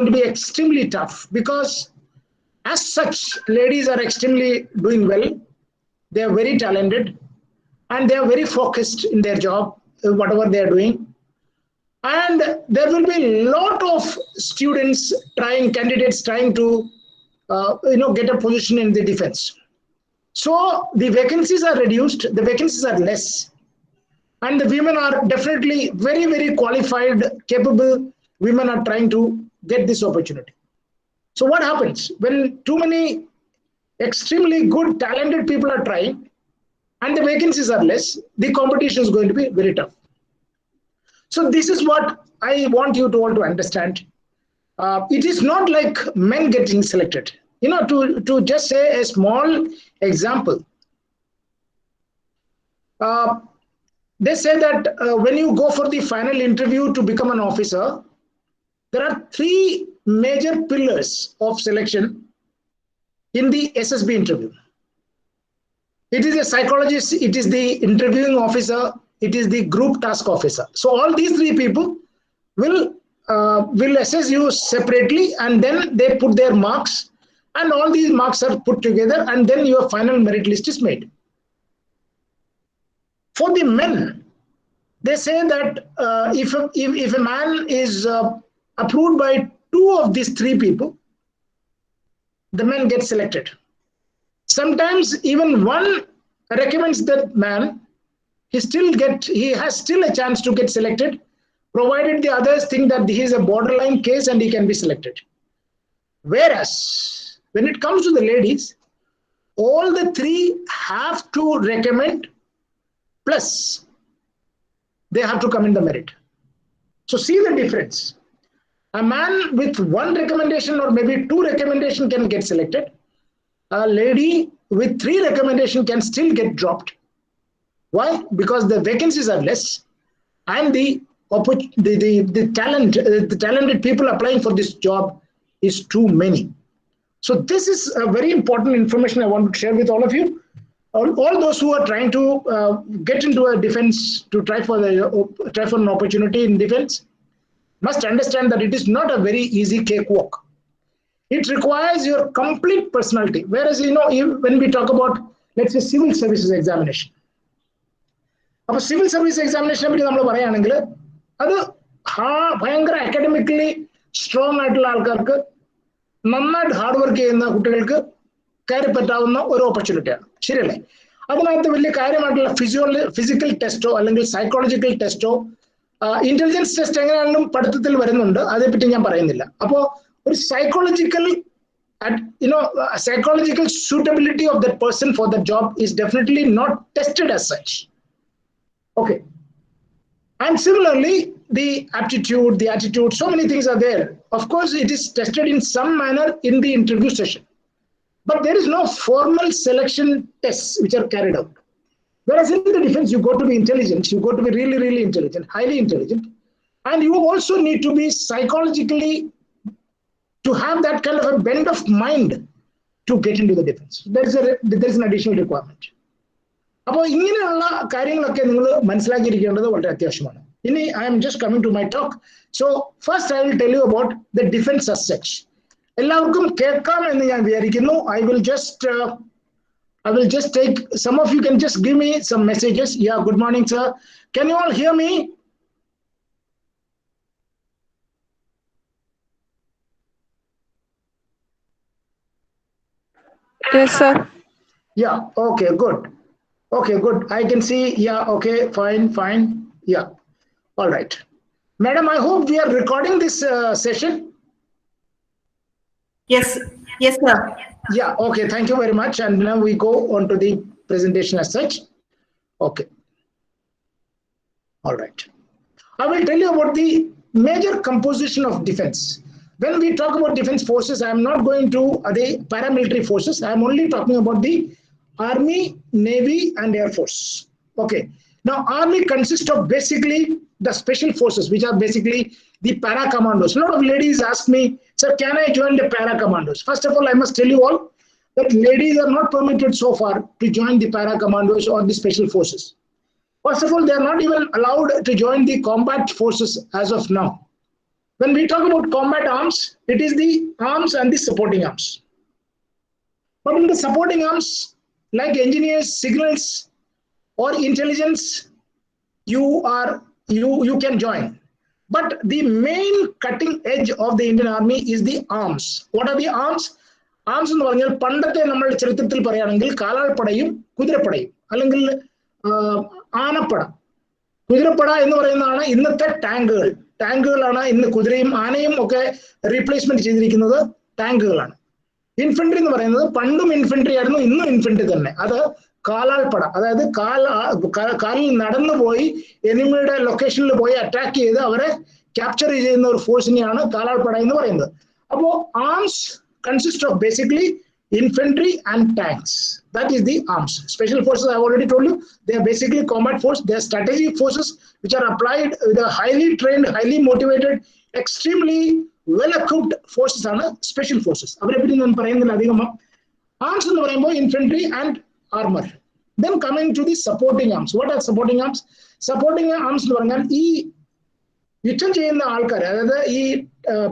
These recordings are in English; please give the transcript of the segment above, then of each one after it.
to be extremely tough because as such, ladies are extremely doing well. They are very talented and they are very focused in their job, whatever they are doing. And there will be a lot of students candidates trying to, get a position in the defense. So the vacancies are reduced, the vacancies are less. And the women are definitely very, very qualified, capable women are trying to get this opportunity. So what happens when too many extremely good, talented people are trying and the vacancies are less? The competition is going to be very tough. So this is what I want you to all to understand. It is not like men getting selected. To just say a small example. They say that when you go for the final interview to become an officer, there are three major pillars of selection in the SSB interview. It is a psychologist, it is the interviewing officer, it is the group task officer. So all these three people will assess you separately, and then they put their marks, and all these marks are put together, and then your final merit list is made. For the men, they say that if a man is approved by two of these three people, the men get selected. Sometimes even one recommends that man, he has still a chance to get selected, provided the others think that he is a borderline case and he can be selected. Whereas when it comes to the ladies, all the three have to recommend, plus they have to come in the merit. So see the difference. A man with one recommendation or maybe two recommendations can get selected. A lady with three recommendations can still get dropped. Why? Because the vacancies are less and the talented people applying for this job is too many. So this is a very important information I want to share with all of you. All those who are trying to get into a defense, to try for an opportunity in defense, must understand that it is not a very easy cakewalk. It requires your complete personality. Whereas, when we talk about, let's say, civil services examination. Our civil service examination, that's academically strong നന്നായിട്ട് hard work ചെയ്യുന്ന കുട്ടികൾക്ക് കയറി പറ്റാവുന്ന ഒരു ഓപ്പർച്യൂണിറ്റിയാണ്, ശരിയല്ലേ? അതിനകത്ത് വലിയ കാര്യമായിട്ടുള്ള ഫിസിക്കൽ ടെസ്റ്റോ അല്ലെങ്കിൽ സൈക്കോളജിക്കൽ ടെസ്റ്റോ ഇന്റലിജൻസ് ടെസ്റ്റ് എങ്ങനെയാണെങ്കിലും പഠിത്തത്തിൽ വരുന്നുണ്ട്, അതേപ്പറ്റി ഞാൻ പറയുന്നില്ല. അപ്പോൾ ഒരു psychological suitability of that person for the job is definitely not tested as such. Okay. And similarly, the aptitude, the attitude, so many things are there. Of course, it is tested in some manner in the interview session. But there is no formal selection tests which are carried out. Whereas in the defense, you go to be intelligent, you go to be really, really intelligent, highly intelligent. And you also need to be psychologically, to have that kind of a bend of mind to get into the defense. There is an additional requirement. അപ്പോൾ ഇങ്ങനെയുള്ള കാര്യങ്ങളൊക്കെ നിങ്ങൾ മനസ്സിലാക്കിയിരിക്കേണ്ടത് വളരെ അത്യാവശ്യമാണ്. ഇനി I am just coming to my talk. So first I will tell you about the defense as such. എല്ലാവർക്കും കേൾക്കാം എന്ന് ഞാൻ വിചാരിക്കുന്നു. I will just take, some of you can just give me some messages. Yeah, good morning, sir. Can you all hear me? Yes, sir. Yeah, okay, good. Okay, good. I can see. Yeah, okay, fine. Yeah, all right. Madam, I hope we are recording this session. Yes, sir. Yeah, okay, thank you very much. And now we go on to the presentation as such. Okay. All right. I will tell you about the major composition of defense. When we talk about defense forces, I am not going to the paramilitary forces. I am only talking about the Army, Navy, and Air Force. Okay. Now, Army consists of basically the special forces, which are basically the para commandos. A lot of ladies ask me, sir, can I join the para commandos? First of all, I must tell you all that ladies are not permitted so far to join the para commandos or the special forces. First of all, they are not even allowed to join the combat forces as of now. When we talk about combat arms, it is the arms and the supporting arms. But in the supporting arms, like engineers, signals, or intelligence, you can join. But the main cutting edge of the Indian Army is the arms. What are the arms? Arms എന്ന് പറഞ്ഞാൽ പണ്ടത്തെ നമ്മുടെ ചരിത്രത്തിൽ പറയുകയാണെങ്കിൽ കാലാൾപ്പടയും കുതിരപ്പടയും അല്ലെങ്കിൽ ആനപ്പട. കുതിരപ്പട എന്ന് പറയുന്നതാണ് ഇന്നത്തെ ടാങ്കുകൾ. ടാങ്കുകളാണ് ഇന്ന് കുതിരയും ആനയും ഒക്കെ റീപ്ലേസ്മെന്റ് ചെയ്തിരിക്കുന്നത് ടാങ്കുകളാണ്. ഇൻഫൻട്രി എന്ന് പറയുന്നത് പണ്ടും ഇൻഫൻട്രി ആയിരുന്നു, ഇന്നും ഇൻഫൻട്രി തന്നെ. അത് കാലാൾപ്പട, അതായത് കാലിൽ നടന്നുപോയി എനിമിയുടെ ലൊക്കേഷനിൽ പോയി അറ്റാക്ക് ചെയ്ത് അവരെ ക്യാപ്ചർ ചെയ്യുന്ന ഒരു ഫോഴ്സിനെയാണ് കാലാൾപ്പട എന്ന് പറയുന്നത്. അപ്പോൾ arms consist of basically infantry and tanks. That is the arms. Special forces, I have already told you, they are basically combat force. They are strategic forces which are applied with a highly trained, highly motivated, extremely well-equipped forces are special forces. Arms in the infantry and armor. Then coming to the supporting arms. What are supporting arms? Supporting arms ഈ യുദ്ധം ചെയ്യുന്ന ആൾക്കാർ, അതായത് ഈ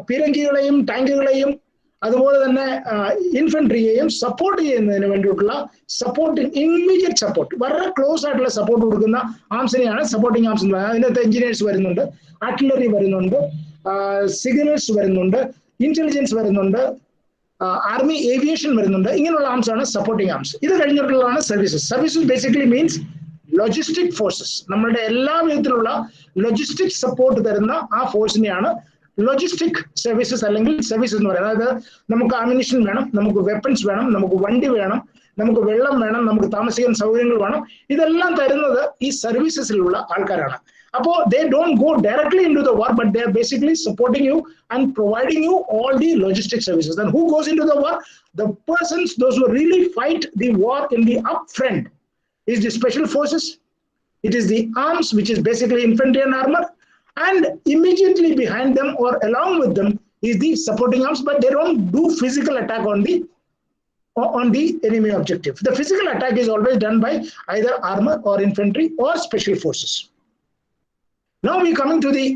പീരങ്കികളെയും ടാങ്കുകളെയും അതുപോലെ തന്നെ ഇൻഫൻട്രിയെയും support ചെയ്യുന്നതിന് വേണ്ടിയിട്ടുള്ള സപ്പോർട്ടിങ്, ഇമ്മീഡിയറ്റ് സപ്പോർട്ട്, വളരെ ക്ലോസ് ആയിട്ടുള്ള സപ്പോർട്ട് കൊടുക്കുന്ന ആംസിനെയാണ് സപ്പോർട്ടിങ് ആംസ് എന്ന് പറയുന്നത്. അതിനകത്ത് എഞ്ചിനീയേഴ്സ് വരുന്നുണ്ട്, ആർട്ടിലറി വരുന്നുണ്ട്, സിഗ്നൽസ് വരുന്നുണ്ട്, ഇന്റലിജൻസ് വരുന്നുണ്ട്, ആർമി ഏവിയേഷൻ വരുന്നുണ്ട്. ഇങ്ങനെയുള്ള ആംസ് ആണ് സപ്പോർട്ടിങ് ആംസ്. ഇത് കഴിഞ്ഞിട്ടുള്ളതാണ് services. Services basically means logistic forces. നമ്മളുടെ എല്ലാ വിധത്തിലുള്ള ലോജിസ്റ്റിക് സപ്പോർട്ട് തരുന്ന ആ ഫോഴ്സിനെയാണ് ലോജിസ്റ്റിക് സർവീസസ് അല്ലെങ്കിൽ സർവീസസ് എന്ന് പറയുന്നത്. അതായത് നമുക്ക് അമ്യൂണിഷൻ വേണം, നമുക്ക് വെപ്പൺസ് വേണം, നമുക്ക് വണ്ടി വേണം, നമുക്ക് വെള്ളം വേണം, നമുക്ക് താമസിക്കാൻ സൗകര്യങ്ങൾ വേണം. ഇതെല്ലാം തരുന്നത് ഈ സർവീസസിലുള്ള ആൾക്കാരാണ്. അപ്പോൾ they don't go directly into the war, but they are basically supporting you and providing you all the logistic services. Then who goes into the war? The persons, those who really fight the war in the upfront is the special forces. It is the arms, which is basically infantry and armor. And immediately behind them or along with them is the supporting arms, but they don't do physical attack on the enemy objective. The physical attack is always done by either armor or infantry or special forces. Now we coming to the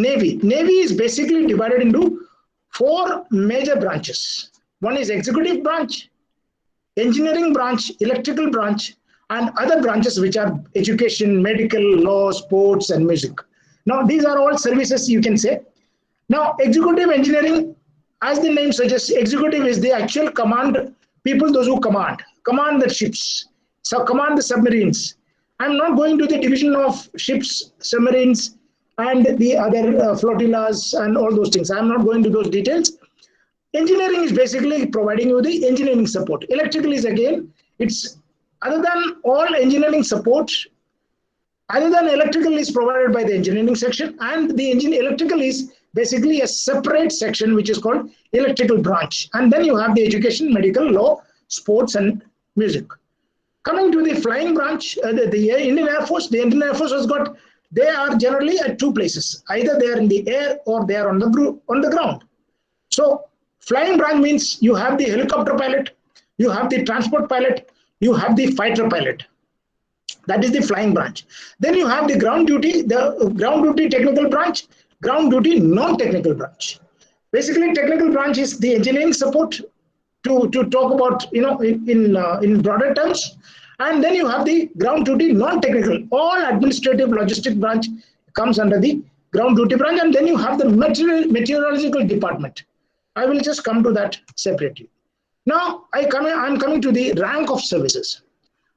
Navy. Navy is basically divided into 4 major branches. One is executive branch, engineering branch, electrical branch, and other branches which are education, medical, law, sports, and music. Now, these are all services, you can say. Now, executive engineering, as the name suggests, executive is the actual command people, those who command the ships, so command the submarines. I'm not going to the division of ships, submarines, and the other flotillas and all those things. I'm not going to those details. Engineering is basically providing you the engineering support. Electrical is again, it's other than all engineering support. Other than electrical is provided by the engineering section, and the electrical is basically a separate section which is called electrical branch. And then you have the education, medical, law, sports, and music. Coming to the flying branch, the Indian Air Force, has got, they are generally at 2 places. Either they are in the air or they are on the ground. So flying branch means you have the helicopter pilot, you have the transport pilot, you have the fighter pilot. That is the flying branch. Then you have the ground duty technical branch, ground duty non-technical branch. Basically, technical branch is the engineering support, to talk about, in broader terms. And then you have the ground duty non-technical. All administrative logistic branch comes under the ground duty branch. And then you have the meteorological department. I will just come to that separately. Now, I'm coming to the rank of services.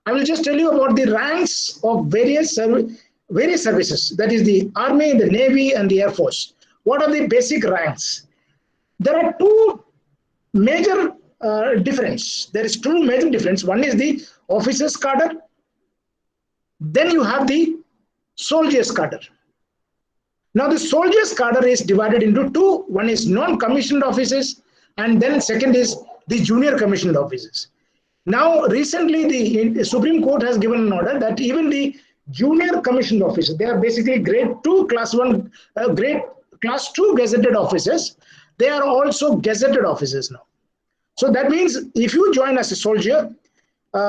I will just tell you about the ranks of various services. That is the Army, the Navy, and the Air Force. What are the basic ranks? There are 2 major difference. There is 2 major difference. One is the officers cadre. Then you have the soldiers cadre. Now the soldiers cadre is divided into 2. One is non-commissioned officers, and then second is the junior commissioned officers. Now, recently, the Supreme Court has given an order that even the junior commissioned officers, they are basically grade 2, class 2 gazetted officers. They are also gazetted officers now. So that means if you join as a soldier,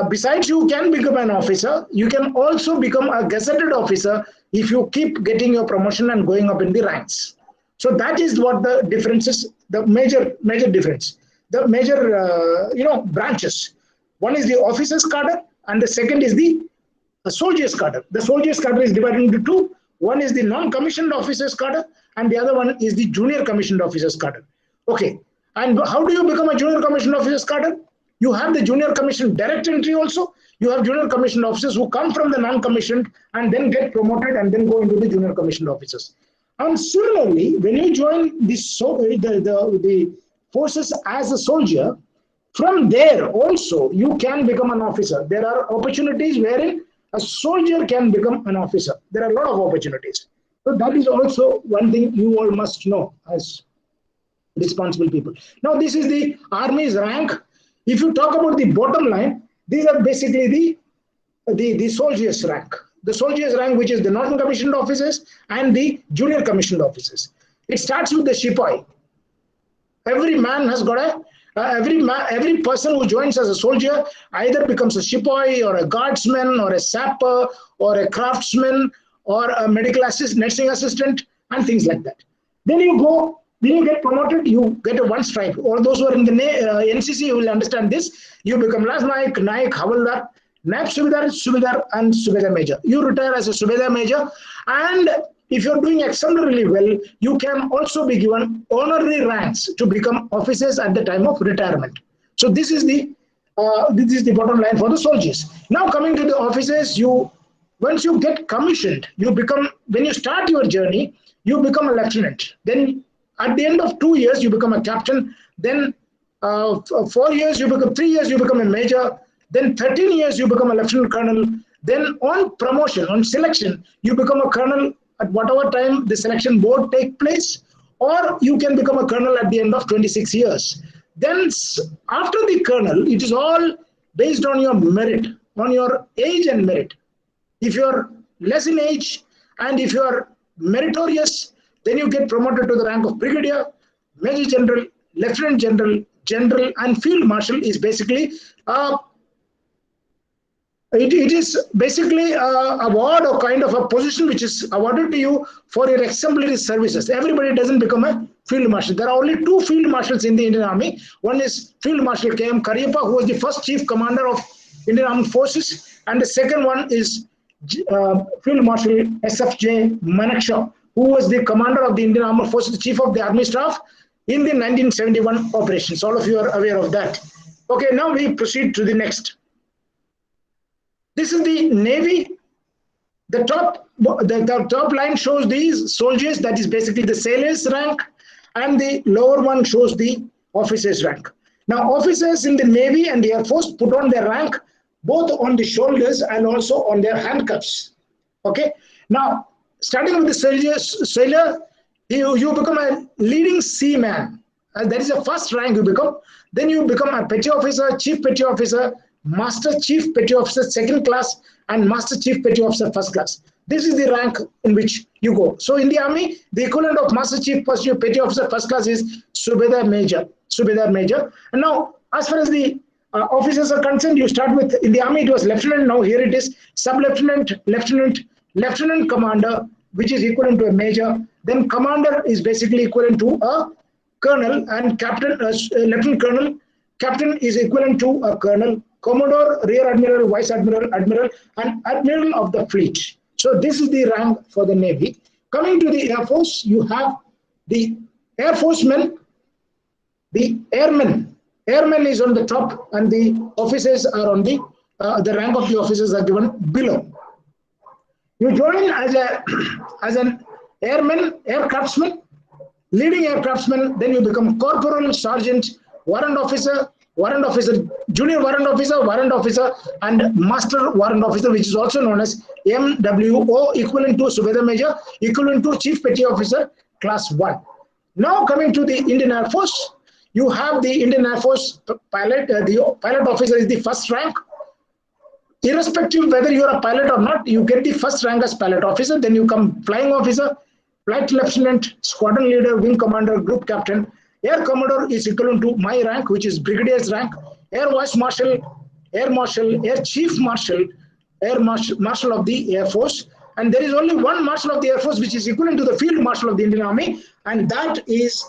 besides you can become an officer, you can also become a gazetted officer if you keep getting your promotion and going up in the ranks. So that is what the difference is, the major difference, the major branches. One is the officers cadre, and the second is the soldiers cadre. The soldiers cadre is divided into two. One is the non-commissioned officers cadre, and the other one is the junior commissioned officers cadre. Okay, and how do you become a junior commissioned officers cadre? You have the junior commissioned direct entry also. You have junior commissioned officers who come from the non-commissioned and then get promoted and then go into the junior commissioned officers. And similarly, when you join the forces as a soldier, from there also you can become an officer. There are opportunities wherein a soldier can become an officer. There are a lot of opportunities. So that is also one thing you all must know as responsible people. Now, this is the Army's rank. If you talk about the bottom line, these are basically the soldiers' rank. The soldiers' rank, which is the non-commissioned officers and the junior commissioned officers. It starts with the Sepoy. Every man has got a every person who joins as a soldier either becomes a Sepoy or a guardsman or a sapper or a craftsman or a medical nursing assistant and things like that. Then you get promoted, you get a one stripe. Or those who are in the NCC will understand this. You become Lance Naik, Naik, Havaldar, Naib Subedar, Subedar, and Subedar Major. You retire as a Subedar Major, and if you're doing exceptionally well, you can also be given honorary ranks to become officers at the time of retirement. So this is the bottom line for the soldiers. Now coming to the officers, once you get commissioned, when you start your journey, you become a lieutenant. Then at the end of 2 years, you become a captain. Then 4 years, 3 years, you become a major. Then 13 years, you become a lieutenant colonel. Then on promotion, on selection, you become a colonel at whatever time the selection board take place, or you can become a colonel at the end of 26 years. Then after the colonel, it is all based on your merit, on your age and merit. If you're less in age and if you're meritorious, then you get promoted to the rank of brigadier, major general, lieutenant general, general, and field marshal is basically it is basically a award or kind of a position which is awarded to you for your exemplary services. Everybody doesn't become a field marshal. There are only 2 field marshals in the Indian Army. One is Field Marshal K.M. Cariappa, who was the first chief commander of Indian Armed Forces, and the second one is Field Marshal S.F.J. Manekshaw, who was the commander of the Indian Armed Forces, the chief of the Army Staff in the 1971 operations. All of you are aware of that. Okay, now we proceed to the next. This is the Navy. The top line shows these soldiers, that is basically the sailors' rank, and the lower one shows the officers' rank. Now, officers in the Navy and the Air Force put on their rank both on the shoulders and also on their handcuffs. Okay. Now, starting with the sailor, you become a leading seaman. That is the first rank you become. Then you become a petty officer, chief petty officer, Master Chief Petty Officer second class, and Master Chief Petty Officer first class. This is the rank in which you go. So in the Army, the equivalent of Master Chief Petty Officer first class is Subedar Major. Subedar Major. And now, as far as the officers are concerned, you start with, in the Army it was Lieutenant, now here it is Sub-Lieutenant, Lieutenant, Lieutenant Commander, which is equivalent to a Major. Then Commander is basically equivalent to a Colonel, and Captain, Lieutenant Colonel. Captain is equivalent to a Colonel. Commodore, Rear Admiral, Vice Admiral, Admiral, and Admiral of the Fleet. So this is the rank for the Navy. Coming to the Air Force, you have the Air Forcemen, the Airmen. Airmen is on the top, and the officers are on the rank of the officers are given below. You join as an airman, aircraftsman, leading aircraftsman. Then you become corporal, sergeant, warrant officer, junior warrant officer, and master warrant officer, which is also known as MWO, equivalent to Subedar Major, equivalent to Chief Petty Officer, Class 1. Now coming to the Indian Air Force, you have the Indian Air Force pilot. The pilot officer is the first rank. Irrespective whether you are a pilot or not, you get the first rank as pilot officer. Then you come flying officer, flight lieutenant, squadron leader, wing commander, group captain. Air Commodore is equivalent to my rank, which is Brigadier's rank. Air Vice Marshal, Air Marshal, Air Chief Marshal, Air Marshal of the Air Force, And there is only one Marshal of the Air Force which is equivalent to the Field Marshal of the Indian Army, and that is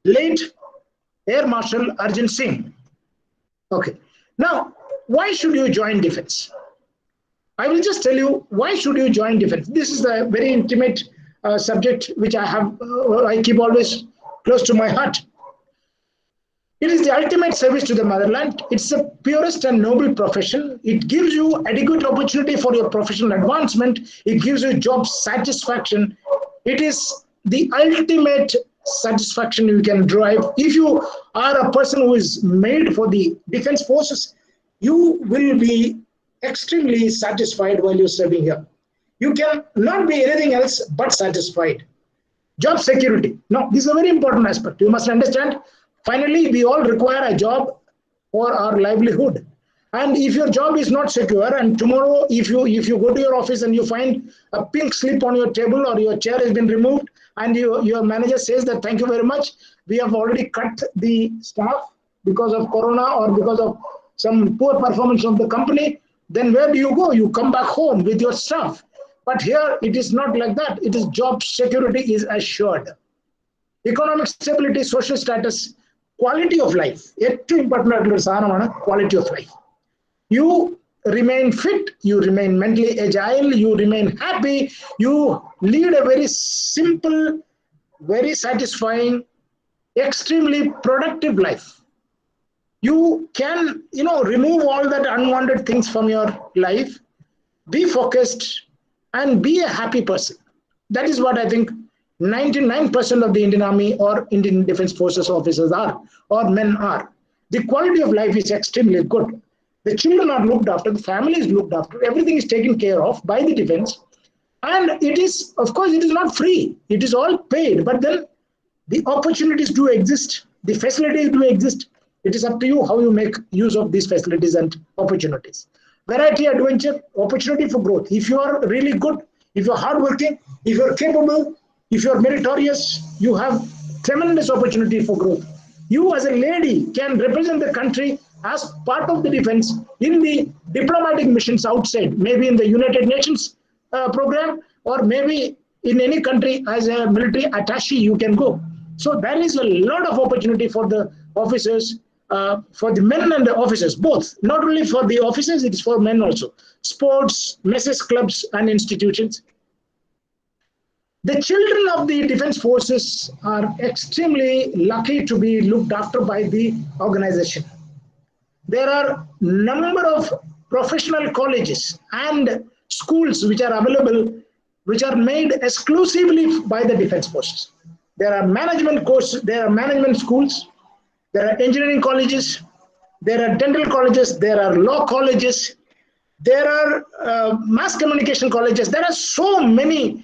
late Air Marshal Arjun Singh. Okay. Now, why should you join defense? I will just tell you why should you join defense. This is a very intimate subject which I keep always close to my heart. It is the ultimate service to the motherland. It's the purest and noble profession. It gives you adequate opportunity for your professional advancement. It gives you job satisfaction. It is the ultimate satisfaction you can derive. If you are a person who is made for the defense forces, you will be extremely satisfied while you're serving here. You can not be anything else but satisfied. Job security. Now, this is a very important aspect. You must understand. Finally, we all require a job for our livelihood. And if your job is not secure, and tomorrow if you go to your office and you find a pink slip on your table or your chair has been removed, and your manager says that thank you very much, we have already cut the staff because of corona or because of some poor performance of the company, then where do you go? You come back home with your staff. But here it is not like that. It is job security is assured. Economic stability, social status, quality of life. ഏറ്റവും important സാധനമാണ് quality of life. You remain fit, you remain mentally agile, you remain happy, you lead a very simple, very satisfying, extremely productive life. You can, remove all that unwanted things from your life, be focused, and be a happy person. That is what I think 99% of the Indian Army or Indian Defense Forces officers are, or men are. The quality of life is extremely good. The children are looked after, the family is looked after, everything is taken care of by the defense. And it is, of course, it is not free. It is all paid, but then the opportunities do exist. The facilities do exist. It is up to you how you make use of these facilities and opportunities. Variety, adventure, opportunity for growth. If you are really good, if you're hardworking, if you're capable, if you're meritorious, you have tremendous opportunity for growth. You as a lady can represent the country as part of the defense in the diplomatic missions outside, maybe in the United Nations program, or maybe in any country as a military attaché you can go. So there is a lot of opportunity for the officers, for the men and the officers, both. Not only for the officers, it is for men also. Sports, messes, clubs, and institutions. The children of the defense forces are extremely lucky to be looked after by the organization. There are number of professional colleges and schools which are available, which are made exclusively by the defense forces. There are management courses, there are management schools, there are engineering colleges, there are dental colleges, there are law colleges, there are mass communication colleges. There are so many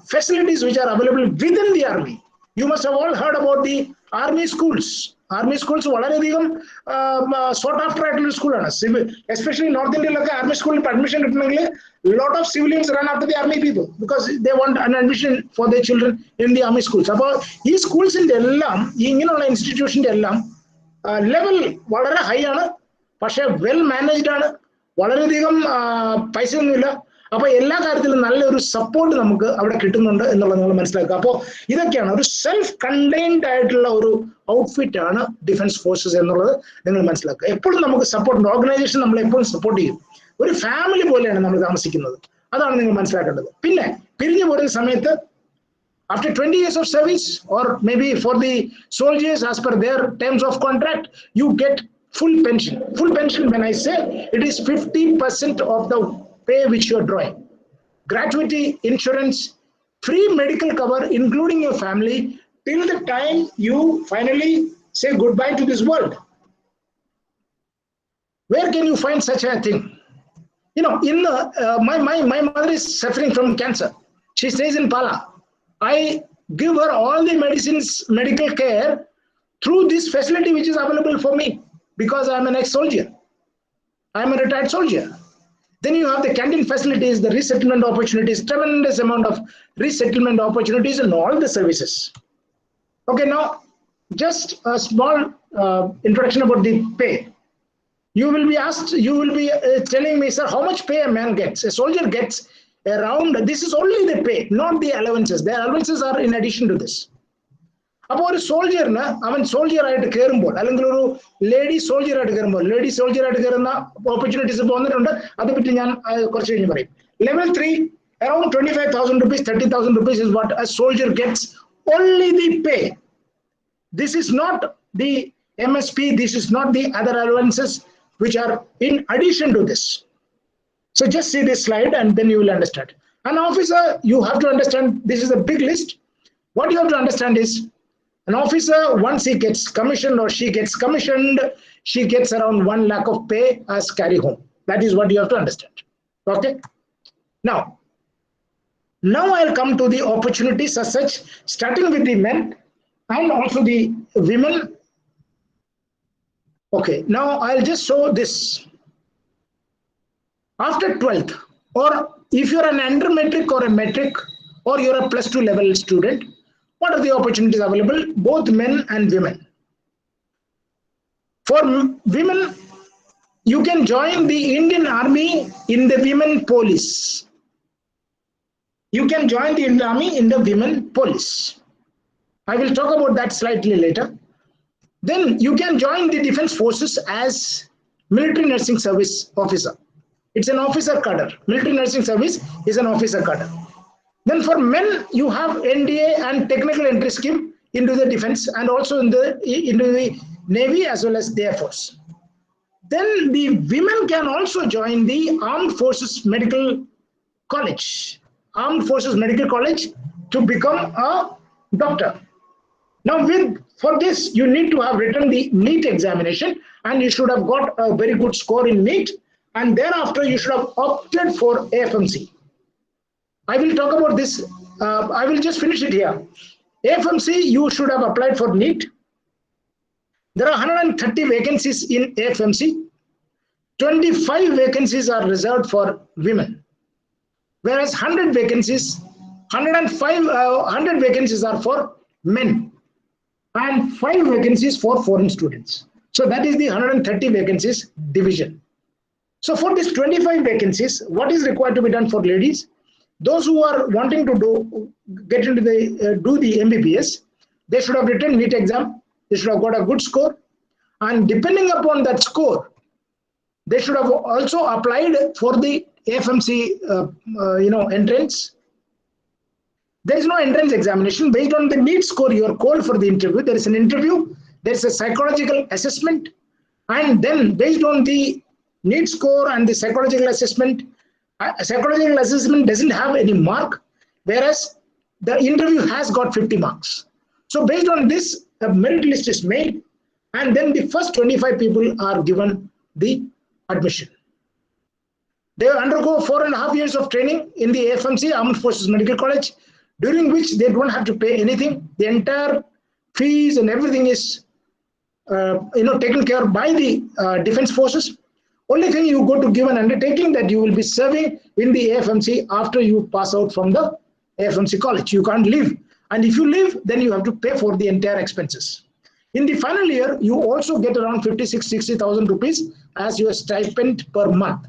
facilities which are available within the army. You must have all heard about the army schools. Army schools are sought after school, especially North India. Army school admission, a lot of civilians run after the army people because they want an admission for their children in the army schools. About these schools in the institution level വളരെ high ആണ്, പക്ഷേ well managed ആണ്, വളരെയധികം പൈസയൊന്നുമില്ല. അപ്പോൾ എല്ലാ കാര്യത്തിലും നല്ലൊരു support നമുക്ക് അവിടെ കിട്ടുന്നുണ്ട് എന്നുള്ളത് നിങ്ങൾ മനസ്സിലാക്കുക. അപ്പോൾ ഇതൊക്കെയാണ് ഒരു സെൽഫ് കണ്ടെയ്ൻഡ് ആയിട്ടുള്ള ഒരു ഔട്ട്ഫിറ്റ് ആണ് ഡിഫൻസ് ഫോഴ്സസ് എന്നുള്ളത് നിങ്ങൾ മനസ്സിലാക്കുക. എപ്പോഴും നമുക്ക് സപ്പോർട്ട് ഉണ്ട്, ഓർഗനൈസേഷൻ നമ്മളെ എപ്പോഴും സപ്പോർട്ട് ചെയ്യും. ഒരു ഫാമിലി പോലെയാണ് നമ്മൾ താമസിക്കുന്നത്, അതാണ് നിങ്ങൾ മനസ്സിലാക്കേണ്ടത്. പിന്നെ പിരിഞ്ഞു പോരുന്ന സമയത്ത് after 20 years of service, or maybe for the soldiers as per their terms of contract, you get full pension. Full pension, when I say, it is 50% of the pay which you are drawing. Gratuity, insurance, free medical cover, including your family, till the time you finally say goodbye to this world. Where can you find such a thing? My mother is suffering from cancer. She stays in Pala. I give her all the medicines, medical care through this facility which is available for me because I am an ex-soldier. I am a retired soldier. Then you have the canteen facilities, the resettlement opportunities, tremendous amount of resettlement opportunities in all the services. Okay, now just a small introduction about the pay. You will be asked, you will be telling me, sir, how much pay a man gets? A soldier gets around, this is only the pay, not the allowances. The allowances are in addition to this. അപ്പോൾ ഒരു സോൾജിയറിന് അവൻ സോൾജിയറായിട്ട് കയറുമ്പോൾ അല്ലെങ്കിൽ ഒരു lady സോൾജിയറായിട്ട് കയറുമ്പോൾ, lady സോൾജിയറായിട്ട് കയറുന്ന opportunities ഇപ്പോൾ വന്നിട്ടുണ്ട്. അതേപ്പറ്റി ഞാൻ കുറച്ച് കഴിഞ്ഞ് പറയും. Level 3, around 25,000 rupees, 30,000 rupees is what a soldier gets, only the pay. This is not the MSP, this is not the other allowances which are in addition to this. So just see this slide and then you will understand. An officer, you have to understand, this is a big list. What you have to understand is, an officer, once he gets commissioned or she gets commissioned, she gets around 1 lakh of pay as carry home. That is what you have to understand. Okay. Now I'll come to the opportunities as such, starting with the men and also the women. Okay, now I'll just show this. After 12th, or if you're an under metric or a metric, or you're a +2 level student, what are the opportunities available? Both men and women. For women, you can join the Indian Army in the women police. You can join the Indian Army in the women police. I will talk about that slightly later. Then you can join the defense forces as military nursing service officer. It's an officer cadre. Military nursing service is an officer cadre. Then for men, you have NDA and technical entry scheme into the defense and also into the Navy as well as the Air Force. Then the women can also join the Armed Forces Medical College. Armed Forces Medical College to become a doctor. Now for this, you need to have written the NEET examination and you should have got a very good score in NEET, and thereafter you should have opted for AFMC. I will talk about this. I will just finish it here. AFMC, you should have applied for NEET. There are 130 vacancies in AFMC. 25 vacancies are reserved for women, whereas 100 vacancies are for men, and 5 vacancies for foreign students. So that is the 130 vacancies division. So for these 25 vacancies, what is required to be done for ladies? Those who are wanting to do the MBBS, they should have written NEET exam. They should have got a good score, and depending upon that score, they should have also applied for the AFMC entrance. There is no entrance examination. Based on the NEET score, you are called for the interview. There is an interview, there is a psychological assessment, and then based on the NEET score and the psychological assessment doesn't have any mark, whereas the interview has got 50 marks. So based on this, a merit list is made, and then the first 25 people are given the admission. They undergo 4.5 years of training in the AFMC, Armed Forces Medical College, during which they don't have to pay anything. The entire fees and everything is taken care of by the defense forces. Only thing, you go to give an undertaking that you will be serving in the AFMC after you pass out from the AFMC college. You can't leave, and if you leave, then you have to pay for the entire expenses. In the final year, you also get around 56,000-60,000 rupees as your stipend per month.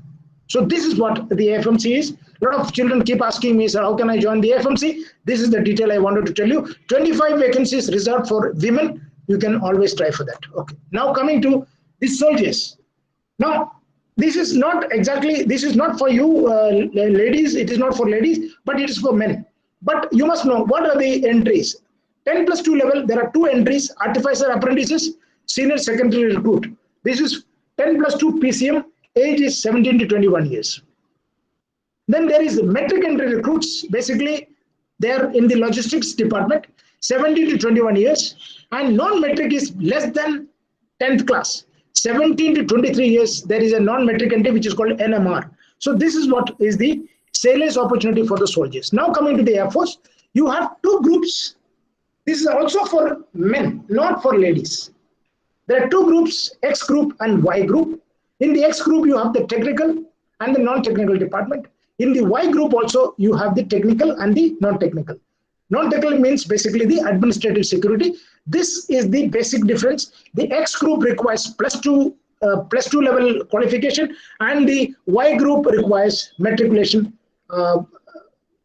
So this is what the AFMC is. A lot of children keep asking me, sir, how can I join the AFMC? This is the detail I wanted to tell you. 25 vacancies reserved for women. You can always try for that. Okay. Now coming to the soldiers. Now, this is not for you ladies. It is not for ladies, but it is for men. But you must know what are the entries. 10+2 level, there are 2 entries: artificer apprentices, senior secondary recruit. This is 10+2 PCM. Age is 17 to 21 years. Then there is the metric entry recruits. Basically, they are in the logistics department, 17 to 21 years, and non-metric is less than 10th class. 17 to 23 years, there is a non-metric entry which is called NMR. So this is what is the salience opportunity for the soldiers. Now coming to the Air Force, you have 2 groups. This is also for men, not for ladies. There are 2 groups, X group and Y group. In the X group, you have the technical and the non-technical department. In the Y group also, you have the technical and the non-technical. Non-technical means basically the administrative security. This is the basic difference. The X group requires +2 level qualification, and the Y group requires matriculation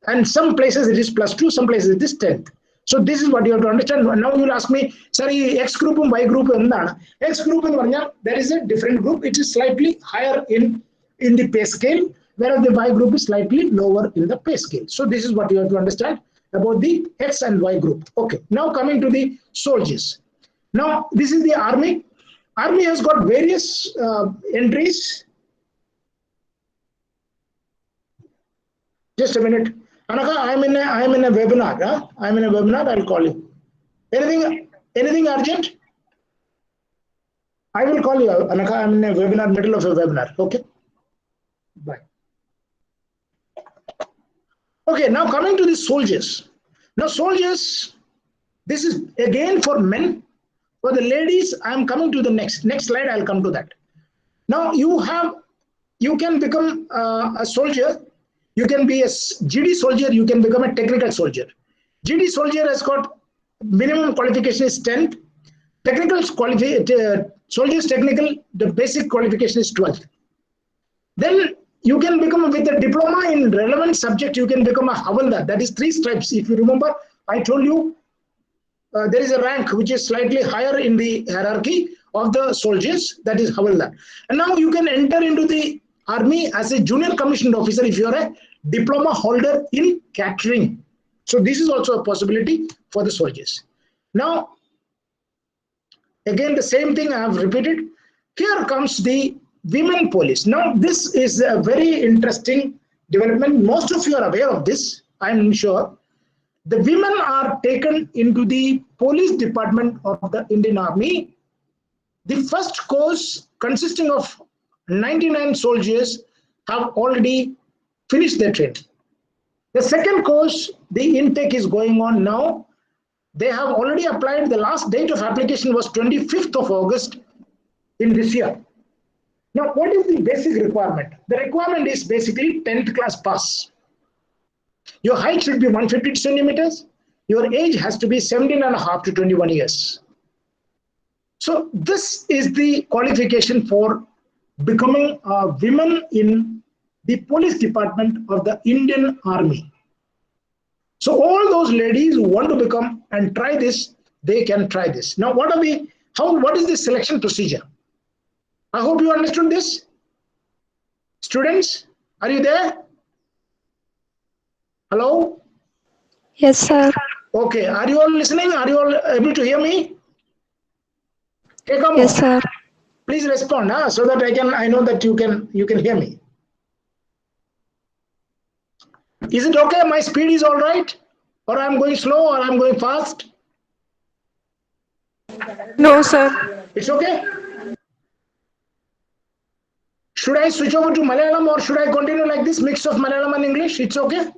And some places it is +2, some places it is 10th. So this is what you have to understand. Now you will ask me, sorry, X group and Y group. X group there is a different group. It is slightly higher in the pay scale, whereas the Y group is slightly lower in the pay scale. So this is what you have to understand about the X and Y group. Okay, now coming to the soldiers. Now this is the army. Army has got various entries. Just a minute. Anaka, I am in a webinar. Huh? I am in a webinar. I'll call you. Anything urgent? I will call you, Anaka. I am in a webinar, middle of a webinar. Okay. Bye. Okay. Now coming to the soldiers. Now soldiers, this is again for men. For the ladies, I am coming to the next slide. I'll come to that. Now you can become a soldier. You can be a GD soldier, you can become a technical soldier. GD soldier has got minimum qualification is 10th. Technical soldiers technical, the basic qualification is 12th. Then you can become with a diploma in relevant subject, you can become a Havaldar. That is 3 stripes. If you remember, I told you there is a rank which is slightly higher in the hierarchy of the soldiers, that is Havaldar. And now you can enter into the army as a junior commissioned officer if you are a diploma holder in catering. So this is also a possibility for the soldiers. Now, again, the same thing I have repeated. Here comes the women police. Now, this is a very interesting development. Most of you are aware of this, I am sure. The women are taken into the police department of the Indian Army. The first course consisting of 99 soldiers have already finished their training. The second course, the intake is going on now. They have already applied. The last date of application was 25th of August in this year. Now, what is the basic requirement? The requirement is basically 10th class pass. Your height should be 150 centimeters. Your age has to be 17.5 to 21 years. So this is the qualification for becoming a woman in the police department of the Indian Army. So all those ladies who want to become and try this, they can try this. Now, what is the selection procedure? I hope you understood this. Students, are you there? Hello? Yes, sir. Okay, are you all listening? Are you all able to hear me? Okay, come yes, on. Sir. Please respond, so that I know that you can hear me. Is it okay? My speed is all right? Or I'm going slow or I'm going fast? No, sir. It's okay? Should I switch over to Malayalam or should I continue like this, mix of Malayalam and English? It's okay?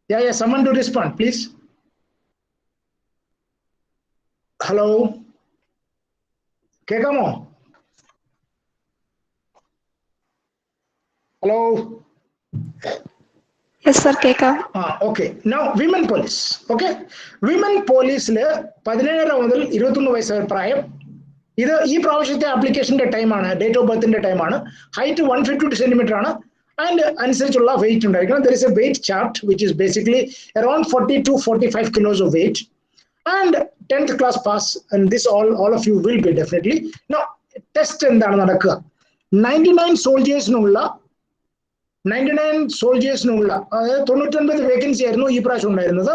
Yeah, someone to respond, please. Hello? Kekamo? Hello? Yes, sir. Keka. Okay. Now, women police. Okay. Women police le 17 മുതൽ 21 വയസ്സ് പ്രായം. ഇത് ഈ പ്രാവശ്യത്തെ ആപ്ലിക്കേഷന്റെ ടൈമാണ്, date of ബർത്തിന്റെ ടൈമാണ്. Height 152 centimetre ആണ്. And അനുസരിച്ചുള്ള വെയിറ്റ് ഉണ്ടായിരിക്കണം. There is a weight chart which is basically around 40 to 45 kilos of weight. And 10th class pass, and this all of you will be definitely. Now, test എന്താണ് നടക്കുക? 99 സോൾജേഴ്സിനുള്ള അതായത് 99 vacancy ആയിരുന്നു ഈ പ്രാവശ്യം ഉണ്ടായിരുന്നത്.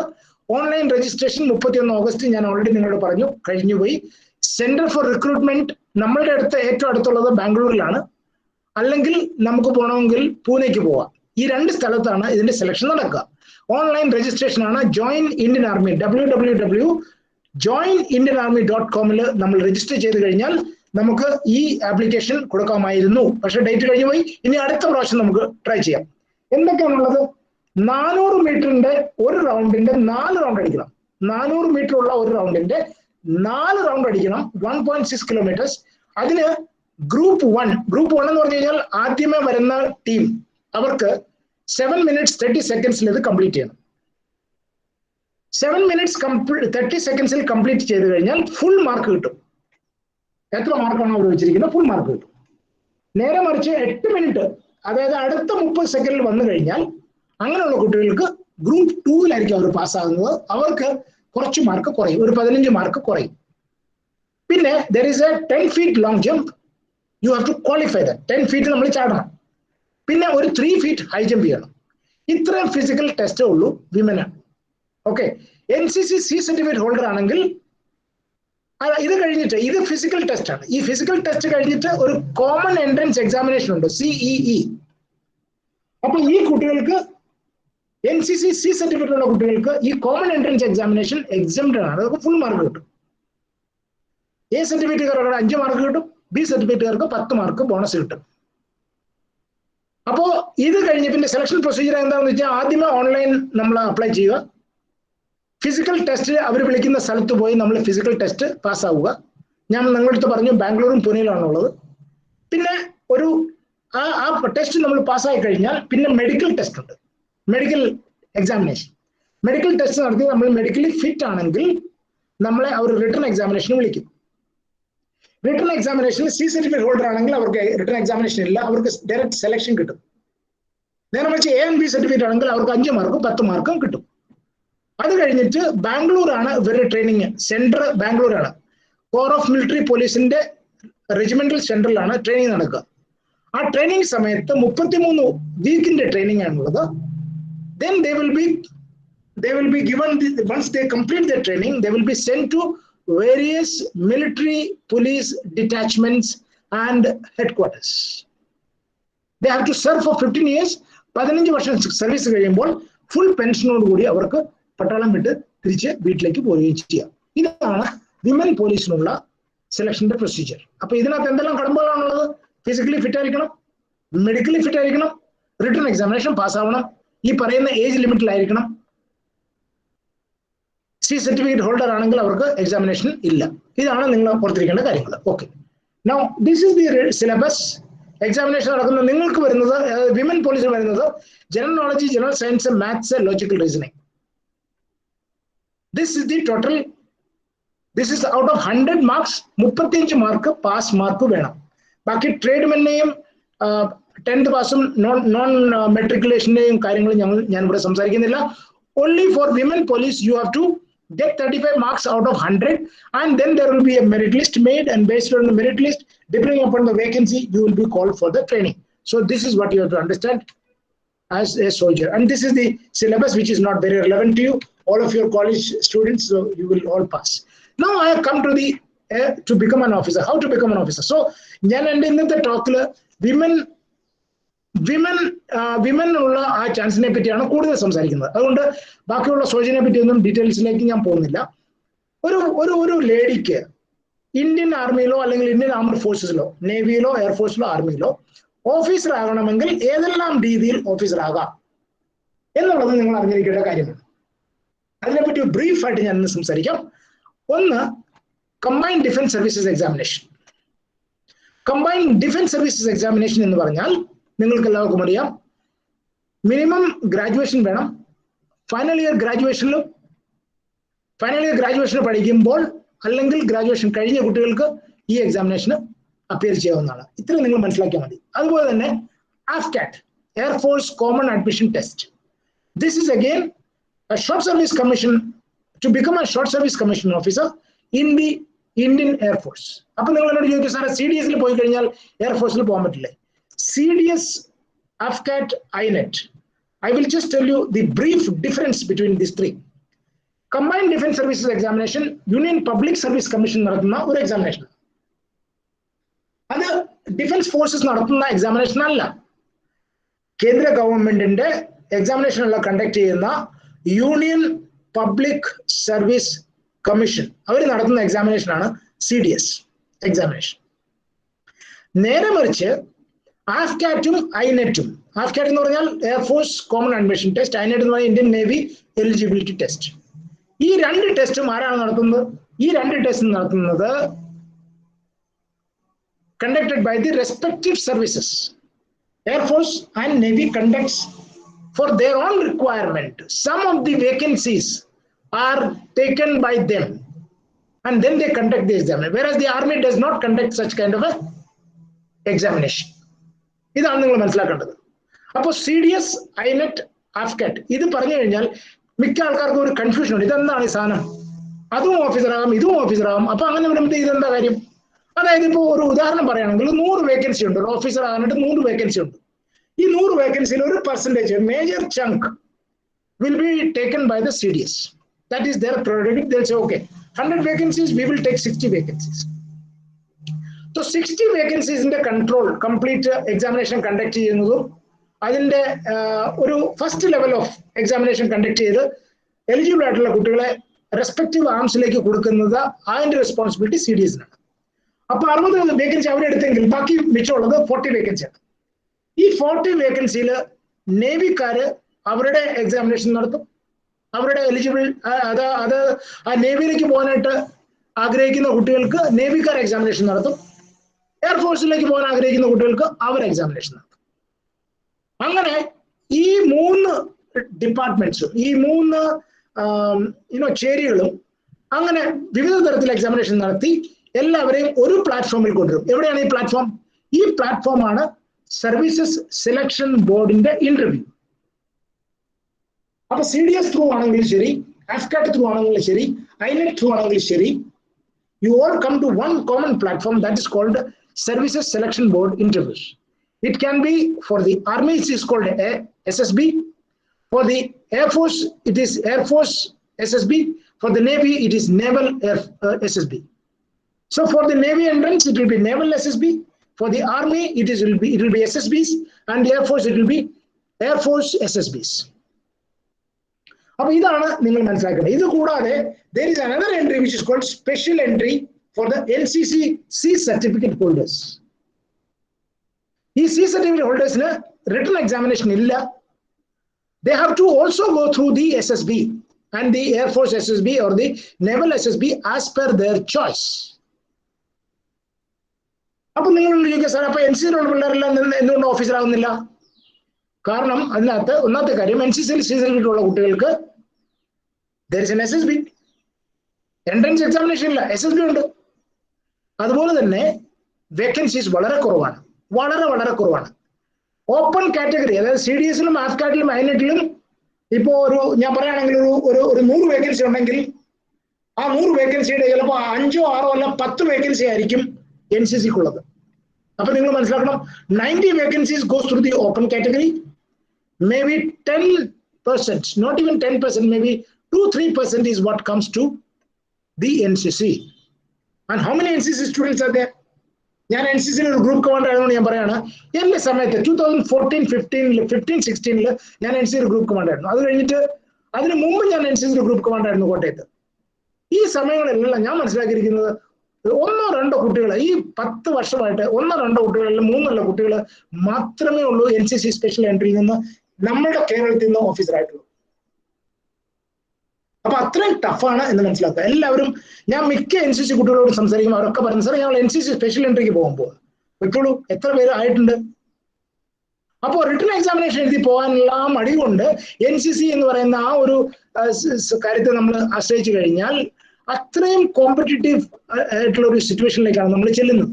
ഓൺലൈൻ രജിസ്ട്രേഷൻ 31 ഓഗസ്റ്റ് ഞാൻ already നിങ്ങളോട് പറഞ്ഞു കഴിഞ്ഞുപോയി. സെന്റർ ഫോർ റിക്രൂട്ട്മെന്റ് നമ്മളുടെ ഏറ്റവും അടുത്തുള്ളത് ബാംഗ്ലൂരിലാണ്. അല്ലെങ്കിൽ നമുക്ക് പോകണമെങ്കിൽ പൂനെക്ക് പോവാം. ഈ 2 സ്ഥലത്താണ് ഇതിന്റെ സെലക്ഷൻ നടക്കുക. ഓൺലൈൻ രജിസ്ട്രേഷൻ ആണ്. ജോയിൻ ഇന്ത്യൻ ആർമി www.joinindianarmy.com നമ്മൾ രജിസ്റ്റർ ചെയ്ത് കഴിഞ്ഞാൽ നമുക്ക് ഈ ആപ്ലിക്കേഷൻ കൊടുക്കാമായിരുന്നു. പക്ഷെ ഡേറ്റ് കഴിഞ്ഞു പോയി. ഇനി അടുത്ത പ്രാവശ്യം നമുക്ക് ട്രൈ ചെയ്യാം. എന്തൊക്കെയാണുള്ളത്? 400 മീറ്ററിന്റെ ഒരു റൗണ്ടിന്റെ 4 റൗണ്ട് അടിക്കണം. 400 മീറ്റർ ഉള്ള ഒരു റൗണ്ടിന്റെ 4 റൗണ്ട് അടിക്കണം. 1.6 കിലോമീറ്റേഴ്സ്. അതിന് ഗ്രൂപ്പ് 1 എന്ന് പറഞ്ഞു കഴിഞ്ഞാൽ ആദ്യമേ വരുന്ന ടീം അവർക്ക് 7 minutes 30 seconds ഇത് കംപ്ലീറ്റ് ചെയ്യണം. 7 minutes 30 seconds കംപ്ലീറ്റ് ചെയ്ത് കഴിഞ്ഞാൽ ഫുൾ മാർക്ക് കിട്ടും. എത്ര മാർക്കാണോ അവർ വെച്ചിരിക്കുന്നത് ഫുൾ മാർക്ക് കിട്ടും. നേരെ മറിച്ച് 8 മിനിറ്റ് അതായത് അടുത്ത 30 സെക്കൻഡിൽ വന്നു കഴിഞ്ഞാൽ അങ്ങനെയുള്ള കുട്ടികൾക്ക് ഗ്രൂപ്പ് 2-ലായിരിക്കും അവർ പാസ്സാകുന്നത്. അവർക്ക് കുറച്ച് മാർക്ക് കുറയും, ഒരു 15 മാർക്ക് കുറയും. പിന്നെ there is a 10 feet long jump. You have to qualify that. 10 feet നമ്മൾ ചാടണം. പിന്നെ ഒരു 3 feet ഹൈ ജമ്പ് ചെയ്യണം. ഇത്രയും ഫിസിക്കൽ ടെസ്റ്റേ ഉള്ളൂ വിമനാണ്. Okay, NCC C certificate holder ആണെങ്കിൽ ഇത് കഴിഞ്ഞിട്ട്, ഇത് ഫിസിക്കൽ ടെസ്റ്റ് ആണ്. ഈ ഫിസിക്കൽ ടെസ്റ്റ് കഴിഞ്ഞിട്ട് ഒരു കോമൺ എൻട്രൻസ് എക്സാമിനേഷൻ ഉണ്ട്, CEE. അപ്പൊ ഈ കുട്ടികൾക്ക് NCC C സർട്ടിഫിക്കറ്റ് ഉള്ള കുട്ടികൾക്ക് ഈ കോമൺ എൻട്രൻസ് എക്സാമിനേഷൻ എക്സംപ്റ്റഡ് ആണ്. അതൊക്കെ ഫുൾ മാർക്ക് കിട്ടും. A സർട്ടിഫിക്കറ്റുകാർക്ക് 5 മാർക്ക് കിട്ടും, B സർട്ടിഫിക്കറ്റുകാർക്ക് 10 മാർക്ക് ബോണസ് കിട്ടും. അപ്പോ ഇത് കഴിഞ്ഞ് പിന്നെ സെലക്ഷൻ പ്രൊസീജിയർ എന്താണെന്ന് വെച്ചാൽ ആദ്യമേ ഓൺലൈൻ നമ്മൾ അപ്ലൈ ചെയ്യുക. ഫിസിക്കൽ ടെസ്റ്റ് അവർ വിളിക്കുന്ന സ്ഥലത്ത് പോയി നമ്മൾ ഫിസിക്കൽ ടെസ്റ്റ് പാസ്സാവുക. ഞാൻ നിങ്ങളുടെ അടുത്ത് പറഞ്ഞു ബാംഗ്ലൂരും പൂനെയിലാണുള്ളത്. പിന്നെ ഒരു ആ ടെസ്റ്റ് നമ്മൾ പാസ്സായി കഴിഞ്ഞാൽ പിന്നെ മെഡിക്കൽ ടെസ്റ്റ് ഉണ്ട്, മെഡിക്കൽ എക്സാമിനേഷൻ. മെഡിക്കൽ ടെസ്റ്റ് നടത്തി നമ്മൾ മെഡിക്കലി ഫിറ്റ് ആണെങ്കിൽ നമ്മളെ അവർ റിട്ടൺ എക്സാമിനേഷന് വിളിക്കും. Written examination C certificate holder ആണെങ്കിൽ അവർക്ക് റിട്ടൺ എക്സാമിനേഷൻ ഇല്ല, അവർക്ക് ഡയറക്റ്റ് സെലക്ഷൻ കിട്ടും. നേരെ മറിച്ച് A and B സർട്ടിഫിക്കറ്റ് ആണെങ്കിൽ അവർക്ക് 5 മാർക്കും 10 മാർക്കും കിട്ടും. അത് കഴിഞ്ഞിട്ട് ബാംഗ്ലൂർ ആണ് ഇവരുടെ ട്രെയിനിങ് സെന്റർ. ബാംഗ്ലൂരാണ് കോർ ഓഫ് മിലിറ്ററി പോലീസിന്റെ റെജിമെന്റൽ സെന്ററിലാണ് ട്രെയിനിങ് നടക്കുക. ആ ട്രെയിനിങ് സമയത്ത് 33 വീക്കിന്റെ ട്രെയിനിങ് ആണുള്ളത്. Then they will be given once they complete their training, they will be sent to various military police detachments and headquarters. They have to serve for 15 years. 15 വർഷം service കഴിയുമ്പോൾ full പെൻഷനോട് കൂടി അവർക്ക് പട്ടാളം വിട്ട് തിരിച്ച് വീട്ടിലേക്ക് പോവുകയും ചെയ്യാം. ഇതാണ് വിമൻ പോലീസിനുള്ള സെലക്ഷന്റെ പ്രൊസീജിയർ. അപ്പൊ ഇതിനകത്ത് എന്തെല്ലാം കടമ്പകളാണുള്ളത്? ഫിസിക്കലി ഫിറ്റ് ആയിരിക്കണം, മെഡിക്കലി ഫിറ്റ് ആയിരിക്കണം, റിട്ടൺ എക്സാമിനേഷൻ പാസ്സാവണം, ഈ പറയുന്ന ഏജ് ലിമിറ്റിലായിരിക്കണം. C സർട്ടിഫിക്കറ്റ് ഹോൾഡർ ആണെങ്കിൽ അവർക്ക് എക്സാമിനേഷൻ ഇല്ല. ഇതാണ് നിങ്ങൾ ഓർത്തിരിക്കേണ്ട കാര്യങ്ങൾ. Okay, now this is the syllabus. Examination നടക്കുന്നത് നിങ്ങൾക്ക് വരുന്നത് വിമൻ പോലീസിന് വരുന്നത് general knowledge, general science, maths, logical reasoning. This is the total. This is out of 100 marks 35 mark pass mark വേണം. ബാക്കി ട്രേഡ്മെന്റെയും 10th പാസും നോൺ മെട്രിക്കുലേഷന്റെയും കാര്യങ്ങൾ ഞാൻ ഇവിടെ സംസാരിക്കുന്നില്ല. Only for women police you have to get 35 marks out of 100, and then there will be a merit list made, and based on the merit list, depending upon the vacancy, you will be called for the training. So this is what you have to understand as a soldier, and this is the syllabus which is not very relevant to you, all of your college students, so you will all pass. Now I have come to the to become an officer. How to become an officer? So ഞാൻ എൻ്റെ ഇന്നത്തെ ടോക്കില് women ഉള്ള ആ ചാൻസിനെ പറ്റിയാണ് കൂടുതൽ സംസാരിക്കുന്നത്. അതുകൊണ്ട് ബാക്കിയുള്ള സോൾജിനെ പറ്റി ഒന്നും ഡീറ്റെയിൽസിലേക്ക് ഞാൻ പോകുന്നില്ല. ഒരു ലേഡിക്ക് ഇന്ത്യൻ ആർമിയിലോ അല്ലെങ്കിൽ ഇന്ത്യൻ ആർമഡ് ഫോഴ്സസിലോ, നേവിയിലോ, എയർഫോഴ്സിലോ, ആർമിയിലോ ഓഫീസർ ആകണമെങ്കിൽ ഏതെല്ലാം രീതിയിൽ ഓഫീസർ ആകാം എന്നുള്ളത് നിങ്ങൾ അറിഞ്ഞിരിക്കേണ്ട കാര്യമാണ്. അതിനെപ്പറ്റി ബ്രീഫ് ആയിട്ട് ഞാൻ ഇന്ന് സംസാരിക്കാം. ഒന്ന്, combined defence services examination. Combined defence services examination എന്ന് പറഞ്ഞാൽ നിങ്ങൾക്ക് എല്ലാവർക്കും അറിയാം, മിനിമം ഗ്രാജുവേഷൻ വേണം. ഫൈനൽ ഇയർ ഗ്രാജുവേഷന് പഠിക്കുമ്പോൾ അല്ലെങ്കിൽ ഗ്രാജുവേഷൻ കഴിഞ്ഞ കുട്ടികൾക്ക് ഈ എക്സാമിനേഷന് അപ്പിയർ ചെയ്യാവുന്നതാണ്. ഇത്രയും നിങ്ങൾ മനസ്സിലാക്കിയാൽ മതി. അതുപോലെ തന്നെ AFCAT, air force common admission test. This is again a short service commission to become a short service commission officer in the Indian Air Force. അപ്പോൾ നിങ്ങൾ എന്നോട് ചോദിക്കും, സാറേ CDS പോയി കഴിഞ്ഞാൽ എയർഫോഴ്സിൽ പോകാൻ പറ്റില്ലേ? CDS, AFCAT, INET. I will just tell you the brief difference between these three. Combined Defense Services Examination, Union Public Service Commission നടത്തുന്ന ഒരു എക്സാമിനേഷൻ. അത് ഡിഫൻസ് ഫോഴ്സസ് നടത്തുന്ന എക്സാമിനേഷൻ അല്ല. കേന്ദ്ര ഗവൺമെന്റിന്റെ എക്സാമിനേഷൻ എല്ലാം കണ്ടക്ട് ചെയ്യുന്ന യൂണിയൻ പബ്ലിക് സർവീസ് കമ്മീഷൻ അവർ നടത്തുന്ന എക്സാമിനേഷൻ ആണ് CDS എക്സാമിനേഷൻ. നേരെ മറിച്ച് AFCAT-ഉം INET-ഉം, AFCAT എന്ന് പറഞ്ഞാൽ air force common admission test, INET എന്ന് പറഞ്ഞാൽ ഇന്ത്യൻ നേവി എലിജിബിലിറ്റി ടെസ്റ്റ്. ഈ 2 ടെസ്റ്റും ആരാണ് നടത്തുന്നത്? ഈ 2 ടെസ്റ്റും നടത്തുന്നത് conducted by the respective services. Air Force and Navy conducts for their own requirement. Some of the vacancies are taken by them, and then they conduct the examination, whereas the Army does not conduct such kind of a examination. ഇതാണ് നിങ്ങൾ മനസ്സിലാക്കേണ്ടത്. അപ്പോൾ CDS, INET, AFCAT ഇത് പറഞ്ഞു കഴിഞ്ഞാൽ മിക്ക ആൾക്കാർക്കും ഒരു കൺഫ്യൂഷൻ ഉണ്ട്. ഇതെന്താണ് ഈ സാധനം? അതും ഓഫീസറാകാം, ഇതും ഓഫീസറാകാം. അപ്പൊ അങ്ങനെ വരുമ്പോൾ ഇതെന്താ കാര്യം? അതായത് ഇപ്പോൾ ഒരു ഉദാഹരണം പറയുകയാണെങ്കിൽ 100 വേക്കൻസി ഉണ്ട്, ഒരു ഓഫീസർ ആകാനായിട്ട് 100 വേക്കൻസി ഉണ്ട്. ഈ 100 വേക്കൻസിയിൽ ഒരു percentage, major chunk will be taken by the CDS. That is their prerogative. They'll say, okay, 100 vacancies, we will take 60 vacancies. So 60 vacancies in the control, complete examination conduct ചെയ്യുന്നതും അതിന്റെ ഒരു first level of examination conduct ചെയ്ത് eligible ആയിട്ടുള്ള കുട്ടികളെ respective ആംസിലേക്ക് കൊടുക്കുന്നത് അതിന്റെ responsibility CDSനാണ്. അപ്പൊ 60 vacancy അവരെടുത്തെങ്കിൽ ബാക്കി മിച്ചമുള്ളത് 40 വേക്കൻസിയാണ്. ഈ 40 വേക്കൻസിയിൽ നേവിക്കാര് അവരുടെ എക്സാമിനേഷൻ നടത്തും. അവരുടെ എലിജിബിൾ അത് ആ നേവിയിലേക്ക് പോകാനായിട്ട് ആഗ്രഹിക്കുന്ന കുട്ടികൾക്ക് നേവിക്കാർ എക്സാമിനേഷൻ നടത്തും. എയർഫോഴ്സിലേക്ക് പോകാൻ ആഗ്രഹിക്കുന്ന കുട്ടികൾക്ക് അവർ എക്സാമിനേഷൻ നടത്തും. അങ്ങനെ ഈ 3 ഡിപ്പാർട്ട്മെന്റ്സും ഈ 3 ചേരികളും അങ്ങനെ വിവിധ തരത്തിൽ എക്സാമിനേഷൻ നടത്തി എല്ലാവരെയും ഒരു പ്ലാറ്റ്ഫോമിൽ കൊണ്ടുവരും. എവിടെയാണ് ഈ പ്ലാറ്റ്ഫോം? ഈ പ്ലാറ്റ്ഫോമാണ് സർവീസസ് സെലക്ഷൻ ബോർഡിന്റെ ഇന്റർവ്യൂ. അപ്പൊ CDS ത്രൂ ആണെങ്കിലും ശരി, AFCAT ത്രൂ ആണെങ്കിലും ശരി, INET ത്രൂ ആണെങ്കിലും ശരി, you all come to one common platform that is called Services Selection Board interviews. It can be for the Army, it is called SSB. For the Air Force, it is Air Force SSB. For the Navy, it is Naval SSB. So for the Navy entrance, it will be Naval SSB. For the Army, it will be SSBs, and the Air Force, it will be Air Force SSBs. അപ്പൊ ഇതാണ് നിങ്ങൾ മനസ്സിലാക്കുന്നത്. ഇത് കൂടാതെ there is another entry which is called special entry for the NCC C certificate holders. ഈ C certificate holders-ന് written examination ഇല്ല. They have to also go through the SSB and the Air Force SSB or the Naval SSB as per their choice. അപ്പൊ നിങ്ങൾ ചോദിക്കുക, sir അപ്പൊ NCC-യിലുള്ള പിള്ളേരെല്ലാം എന്തുകൊണ്ട് officer ആവുന്നില്ല? കാരണം അതിനകത്ത് ഒന്നാമത്തെ കാര്യം, NCC-യിൽ C certificate ഉള്ള കുട്ടികൾക്ക് there is an SSB, entrance examination ഇല്ല, SSB ഉണ്ട്. അതുപോലെ തന്നെ വേക്കൻസീസ് വളരെ കുറവാണ്, വളരെ കുറവാണ്. ഓപ്പൺ കാറ്റഗറി, അതായത് CDS-ലും AFCAT-ലും INET-ലും ഇപ്പോ ഞാൻ പറയുകയാണെങ്കിൽ ഒരു 100 വേക്കൻസി ഉണ്ടെങ്കിൽ ആ 100 വേക്കൻസിയുടെ ചിലപ്പോൾ 5 6 അല്ല 10 വേക്കൻസി ആയിരിക്കും NCC-ക്കുള്ളത്. അപ്പൊ നിങ്ങൾ മനസ്സിലാക്കണം, 90 vacancies goes through the open category. Maybe 10%, not even 10%, maybe 2-3% is what comes to the NCC. And how many NCC students are there? ഞാൻ NCC-യിൽ ഒരു ഗ്രൂപ്പ് കമാൻഡർ ആയതുകൊണ്ട് ഞാൻ പറയാണ്, എന്റെ സമയത്ത് 2014-15-16 ഞാൻ NCC ഗ്രൂപ്പ് കമാൻഡർ ആയിരുന്നു. അത് കഴിഞ്ഞിട്ട് അതിന് മുമ്പ് ഞാൻ NCC ഗ്രൂപ്പ് കമാൻഡർ ആയിരുന്നു കോട്ടയത്ത്. ഈ സമയങ്ങളിലെല്ലാം ഞാൻ മനസ്സിലാക്കിയിരിക്കുന്നത് 1-2 കുട്ടികൾ, ഈ 10 വർഷമായിട്ട് 1-2 കുട്ടികൾ, അല്ലെങ്കിൽ 3 കുട്ടികൾ മാത്രമേ ഉള്ളൂ NCC സ്പെഷ്യൽ എൻട്രിയിൽ നിന്ന് നമ്മുടെ കേരളത്തിൽ നിന്ന് ഓഫീസറായിട്ടുള്ളൂ. അപ്പൊ അത്രയും ടഫാണ് എന്ന് മനസ്സിലാക്കുക. എല്ലാവരും, ഞാൻ മിക്ക NCC കുട്ടികളോട് സംസാരിക്കും, അവരൊക്കെ പറഞ്ഞു, സാർ ഞങ്ങൾ NCC സ്പെഷ്യൽ എൻട്രിക്ക് പോകുമ്പോൾ വെക്കുള്ളൂ, എത്ര പേര് ആയിട്ടുണ്ട്? അപ്പോൾ റിട്ടൺ എക്സാമിനേഷൻ എഴുതി പോകാനുള്ള ആ മടി കൊണ്ട് NCC എന്ന് പറയുന്ന ആ ഒരു കാര്യത്തെ നമ്മൾ ആശ്രയിച്ചു കഴിഞ്ഞാൽ അത്രയും കോമ്പറ്റീറ്റീവ് ആയിട്ടുള്ള ഒരു സിറ്റുവേഷനിലേക്കാണ് നമ്മൾ ചെല്ലുന്നത്.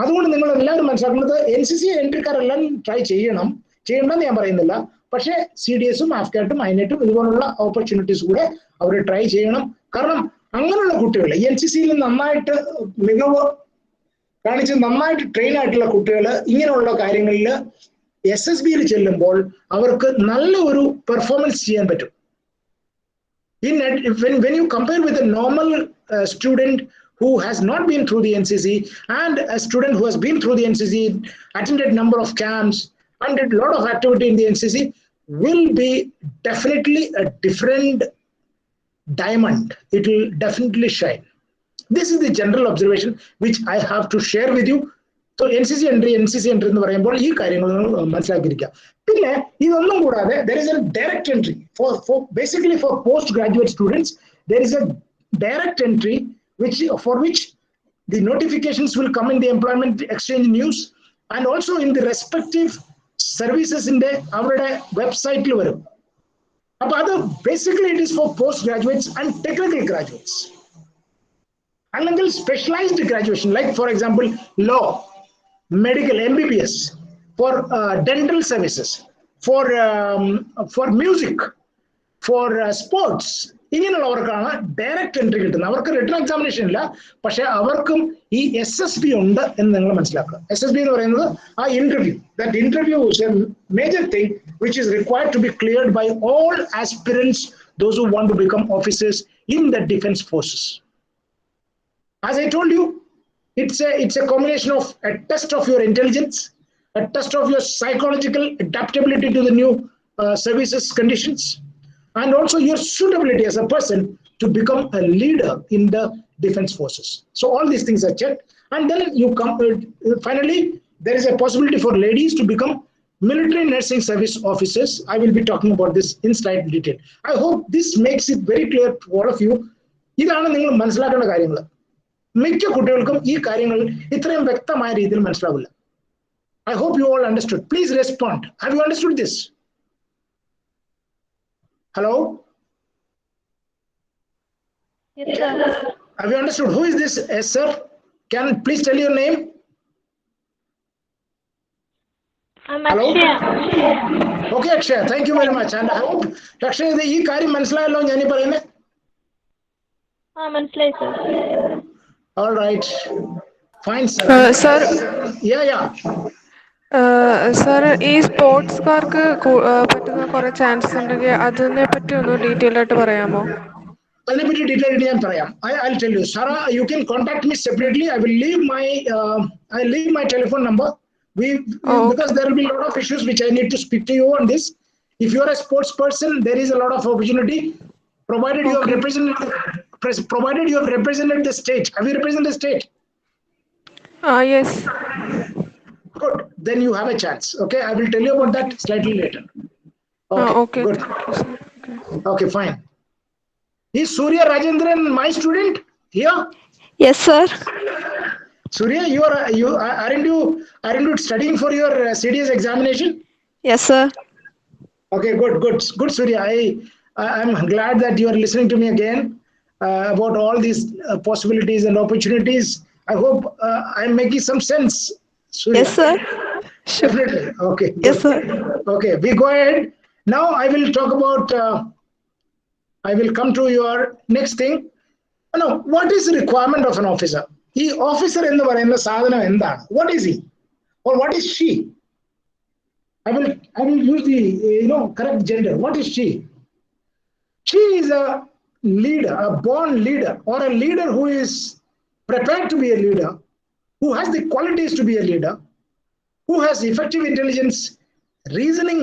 അതുകൊണ്ട് നിങ്ങൾ എല്ലാവരും മനസ്സിലാക്കുന്നത്, NCC എൻട്രിക്കാരെല്ലാം ട്രൈ ചെയ്യണമെന്ന് ഞാൻ പറയുന്നില്ല. പക്ഷേ CDS-ഉം AFCAT-ഉം INET-ഉം ഇതുപോലുള്ള ഓപ്പർച്യൂണിറ്റീസ് കൂടെ അവർ ട്രൈ ചെയ്യണം. കാരണം അങ്ങനെയുള്ള കുട്ടികൾ, NCC-യിൽ നന്നായിട്ട് മികവ് കാണിച്ച് നന്നായിട്ട് ട്രെയിൻ ആയിട്ടുള്ള കുട്ടികൾ ഇങ്ങനെയുള്ള കാര്യങ്ങളിൽ SSB-യിൽ ചെല്ലുമ്പോൾ അവർക്ക് നല്ല ഒരു പെർഫോമൻസ് ചെയ്യാൻ പറ്റും. When you compare with a normal student who has not been through the NCC and a student who has been through the NCC, attended number of camps and did a lot of activity in the NCC, will be definitely a different diamond. It will definitely shine. This is the general observation which I have to share with you. So NCC entry എന്ന് പറയുമ്പോൾ ഈ കാര്യങ്ങൾ മനസ്സിലാക്കിയിരിക്കുക. പിന്നെ ഇതൊന്നും കൂടാതെ there is a direct entry for basically for postgraduate students. There is a direct entry for which the notifications will come in the Employment Exchange News and also in the respective services-ന്റെ അവരുടെ വെബ്സൈറ്റിൽ വരും. അപ്പൊ അത് basically it is for postgraduates and technical graduates. അല്ലെങ്കിൽ specialized graduation, like for example law, medical, MBBS, for dental services, for music, for sports. ഇങ്ങനെയുള്ളവർക്കാണ് direct entry കിട്ടുന്നത്. അവർക്ക് written examination ഇല്ല, പക്ഷെ അവർക്കും ഈ SSB ഉണ്ട് എന്ന് നിങ്ങൾ മനസ്സിലാക്കുക. SSB എന്ന് പറയുന്നത് ആ interview, that interview is A major thing which is required to be cleared by all aspirants, those who want to become officers in the defense forces. As I told you, it's a combination of a test of your intelligence, a test of your psychological adaptability to the new services conditions, and also your suitability as a person to become a leader in the defense forces. So all these things are checked, and then you come finally there is a possibility for ladies to become military nursing service officers. I will be talking about this in slight detail. I hope this makes it very clear to all of you. ഇതാണ് നിങ്ങൾ മനസ്സിലാക്കേണ്ട കാര്യങ്ങൾ. മിക്ക കുട്ടികൾക്കും ഈ കാര്യങ്ങൾ ഇത്രയും വ്യക്തമായ രീതിയിൽ മനസ്സിലാവില്ല. I hope you all understood. Please respond. Have you understood this? Hello? Yes, sir. Have you understood? Who is this, sir? Can please tell your name? I'm Hello? Akshaya. Okay, Akshaya. Thank you very much. And I hope Akshaya ഈ കാര്യം മനസ്സിലായല്ലോ ഞാൻ ഈ പറയുന്നത്. മനസ്സിലായി sir. All right. Fine, sir. Sir. Yeah. Sir, ഈ സ്പോർട്സ്കാർക്ക് പറ്റുന്ന കുറെ ചാൻസസ് ഉണ്ടെങ്കിൽ അതിനെ പറ്റി ഒന്ന് ഡീറ്റെയിൽ ആയിട്ട് പറയാമോ? അതിനെപ്പറ്റി ഡീറ്റെയിൽ ആയിട്ട് ഞാൻ പറയാം. I'll tell you. Sarah, you can contact me separately. I will leave my telephone number. Because there will be a lot of issues which I need to speak to you on this. If you are a sports person, there is a lot of opportunity, provided you have represented the state. Have you represented the state? Yes. Good. Then you have a chance. Okay, I will tell you about that slightly later. Okay. Good. Okay, fine. Is Surya Rajendran my student here? Yes, sir. Surya, aren't you studying for your CDS examination? Yes, sir. Okay, good, Surya. I'm glad that you are listening to me again about all these possibilities and opportunities. I hope I'm making some sense, Surya. Yes, sir. Definitely. Okay. Yes, sir. Okay, we go ahead. Now I will talk about. I will come to your next thing. Now, what is the requirement of an officer? ഈ officer എന്ന് പറയുന്ന സാധനം എന്താണ്? What is he or what is she? I will use the correct gender. What is she? She is a leader, a born leader, or a leader who is prepared to be a leader, who has the qualities to be a leader, who has effective intelligence, reasoning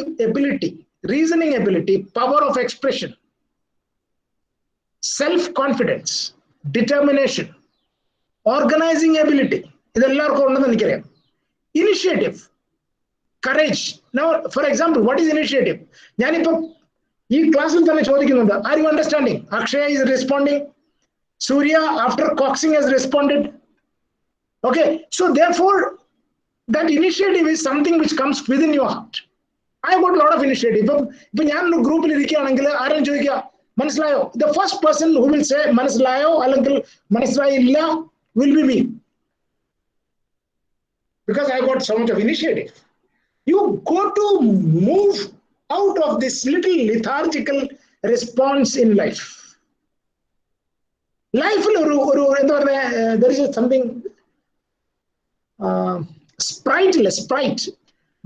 ability, power of expression, self-confidence, determination, organizing ability. ഇതെല്ലാവർക്കും ഉണ്ടെന്ന് എനിക്കറിയാം. Initiative, courage. Now, for example, what is initiative? ഞാനിപ്പോ ഈ ക്ലാസ്സിൽ തന്നെ ചോദിക്കുന്നുണ്ട്, are you understanding? Akshaya is responding. Surya, after coaxing, has responded. Okay, so therefore, that initiative is something which comes within your heart. I got a lot of initiative. ഇപ്പൊ ഞാൻ ഗ്രൂപ്പിൽ ഇരിക്കുകയാണെങ്കിൽ ആരും ചോദിക്കുക മനസ്സിലായോ? The first person who will say മനസ്സിലായോ അല്ലെങ്കിൽ മനസ്സിലായില്ല will be me. Because I got so much of initiative. You go to move out of this little lethargical response in life. Life there is something sprite.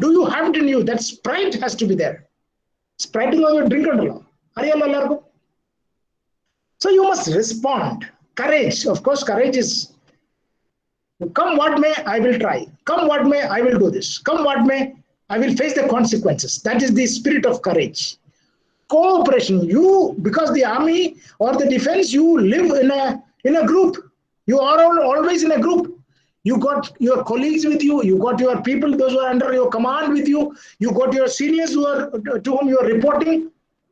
Do you have it in you? That sprite has to be there. Sprite is a drink. So you must respond. Courage. Of course, courage is come what may, I will try. Come what may, I will do this. Come what may, I will face the consequences. That is the spirit of courage. Cooperation. You, because the army or the defense, you live in a group. You are always in a group. You got your colleagues with you. You got your people, those who are under your command with you. You got your seniors to whom you are reporting.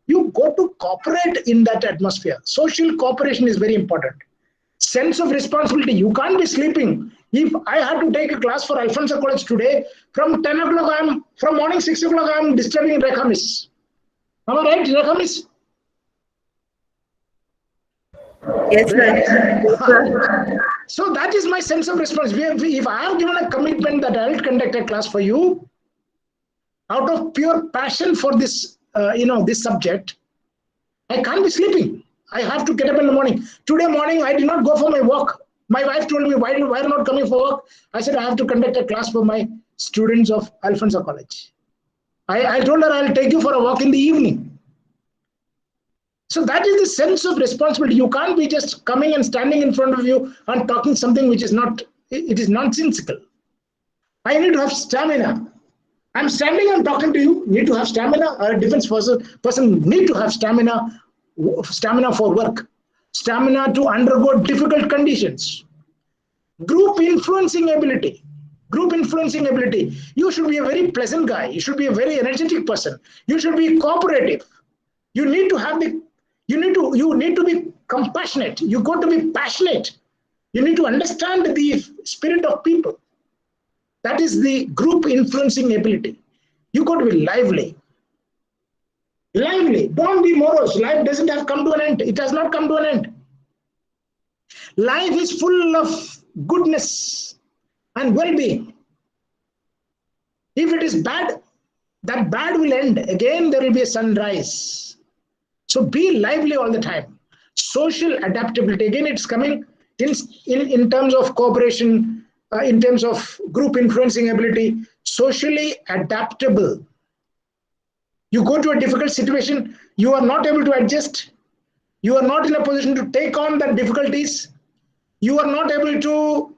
You got to cooperate in that atmosphere. Social cooperation is very important. Sense of responsibility. You can't be sleeping. If I had to take a class for Alfonso College today, from 10 o'clock, from morning 6 o'clock, I am disturbing Rekha Miss. Am I right, Rekha Miss? Yes, sir. So that is my sense of responsibility. If I have given a commitment that I will conduct a class for you, out of pure passion for this, this subject, I can't be sleeping. I have to get up in the morning. Today morning, I did not go for my walk. My wife told me, why are you not coming for work? I said, I have to conduct a class for my students of Alfonso College. I told her, I'll take you for a walk in the evening. So that is the sense of responsibility. You can't be just coming and standing in front of you and talking something which is not, it is nonsensical. I need to have stamina. I'm standing and talking to you, need to have stamina. A defense person need to have stamina for work, stamina to undergo difficult conditions. Group influencing ability. You should be a very pleasant guy. You should be a very energetic person. You should be cooperative. You need to be compassionate. You got to be passionate. You need to understand the spirit of people. That is the group influencing ability. You got to be lively. Don't be morose. Life doesn't have come to an end. It has not come to an end. Life is full of goodness and well-being. If it is bad, that bad will end. Again, there will be a sunrise. So be lively all the time. Social adaptability. Again, it's coming in terms of cooperation, in terms of group influencing ability. Socially adaptable. You go to a difficult situation, you are not able to adjust. You are not in a position to take on the difficulties. You are not able to,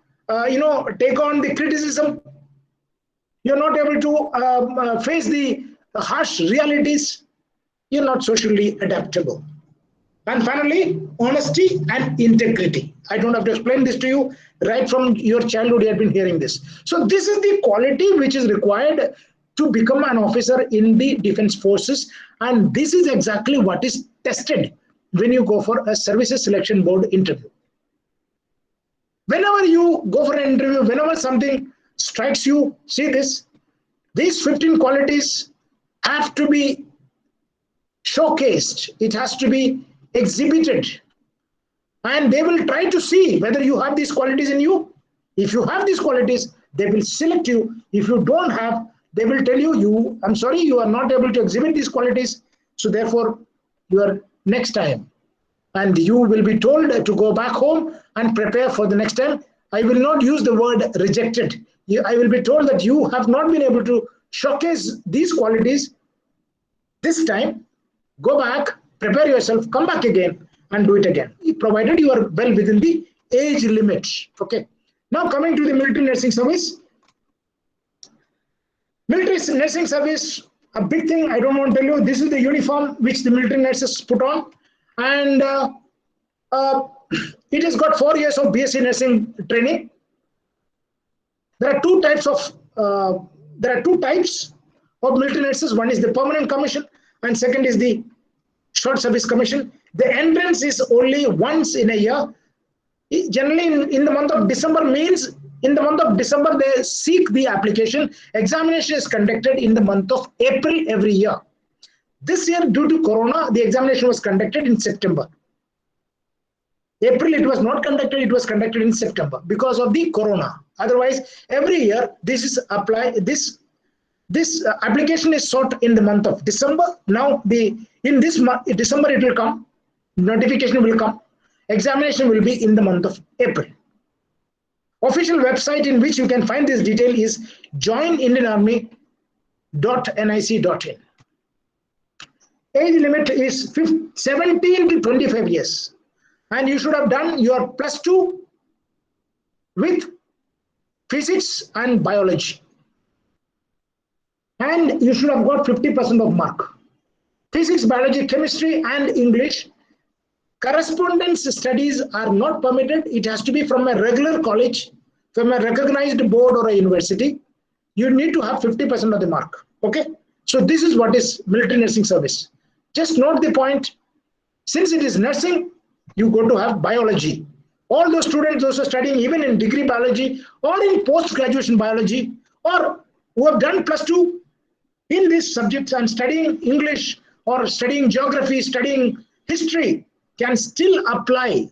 take on the criticism. You are not able to face the harsh realities. You are not socially adaptable. And finally, honesty and integrity. I don't have to explain this to you. Right from your childhood, you have been hearing this. So this is the quality which is required to become an officer in the defense forces. And this is exactly what is tested when you go for a services selection board interview. Whenever you go for an interview, whenever something strikes you, see this, these 15 qualities have to be showcased. It has to be exhibited. And they will try to see whether you have these qualities in you. If you have these qualities, they will select you. If you don't have, they will tell you, I'm sorry, you are not able to exhibit these qualities. So therefore, you are next time. And you will be told to go back home and prepare for the next time. I will not use the word rejected. I will be told that you have not been able to showcase these qualities this time. Go back, prepare yourself, come back again and do it again, provided you are well within the age limit. Okay. Now coming to the military nursing service. Military nursing service, a big thing I don't want to tell you. This is the uniform which the military nurses put on. And it has got 4 years of BSc nursing training. There are two types of military nurses. One is the permanent commission, and second is the short service commission. The entrance is only once in a year. Generally, in the month of December means in the month of December they seek the application. Examination is conducted in the month of April every year. This year, due to Corona, the examination was conducted in September. April it was not conducted, it was conducted in September because of the Corona. Otherwise, every year this application is sought in the month of December. Now in this month, December it will come, notification will come, examination will be in the month of April. Official website in which you can find this detail is joinindianarmy.nic.in. Age limit is 17 to 25 years. And you should have done your +2 with physics and biology. And you should have got 50% of mark. Physics, biology, chemistry, and English. Correspondence studies are not permitted. It has to be from a regular college, from a recognized board or a university. You need to have 50% of the mark. Okay. So this is what is military nursing service. Just note the point. Since it is nursing, you go to have biology. All those students also studying even in degree biology or in post-graduation biology or who have done +2 in these subjects and studying English or studying geography, studying history can still apply.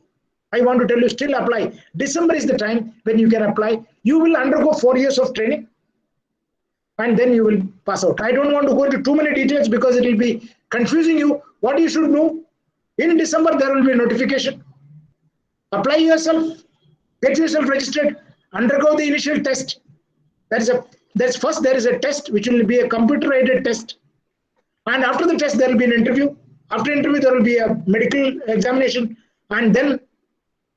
I want to tell you, still apply. December is the time when you can apply. You will undergo 4 years of training. and then you will pass out. I don't want to go into too many details because it will be confusing you. What you should do, in December there will be a notification. Apply yourself, get yourself registered, undergo the initial test. First there is a test which will be a computer-aided test, and after the test there will be an interview. After interview there will be a medical examination, and then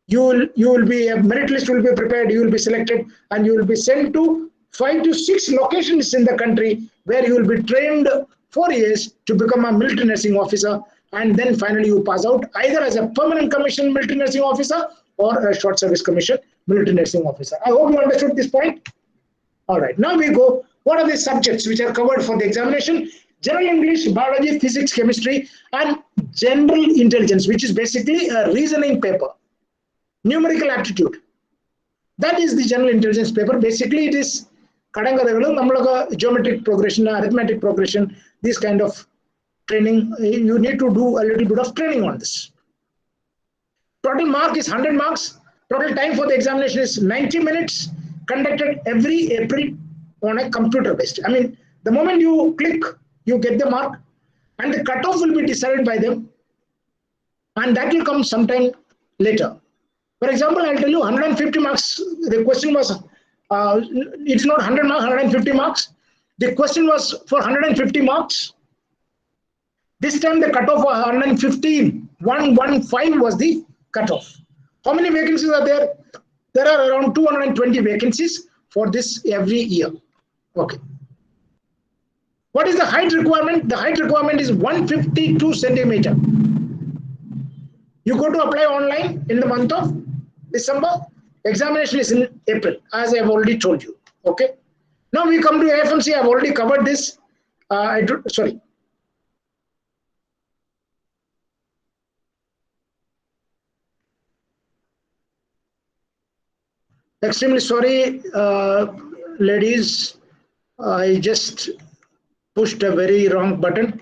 you will be, a merit list will be prepared, you will be selected, and you will be sent to 5 to 6 locations in the country where you will be trained 4 years to become a military nursing officer, and then finally you pass out either as a permanent commission military nursing officer or a short service commission military nursing officer. I hope you understood this point. All right, now we go. What are the subjects which are covered for the examination? General English, biology, physics, chemistry, and general intelligence, which is basically a reasoning paper. Numerical aptitude. That is the general intelligence paper. Basically, it is geometric progression, arithmetic progression, this kind of training. You need to do a little bit of training on this. Total mark is 100 marks. Total time for the examination is 90 minutes, conducted every April on a computer based. I mean, the moment you click, you get the mark, and the cutoff will be decided by them, and that will come sometime later. For example, I'll tell you 150 marks. The question was, it's not 100 marks, 150 marks. The question was for 150 marks. This time the cutoff was 115. 115 was the cutoff. How many vacancies are there? There are around 220 vacancies for this every year. Okay. What is the height requirement? The height requirement is 152 centimeter. You go to apply online in the month of December. Examination is in April, as I have already told you. Okay. Now we come to AFMC. I have already covered this. Sorry. Extremely sorry, ladies. I just pushed a very wrong button,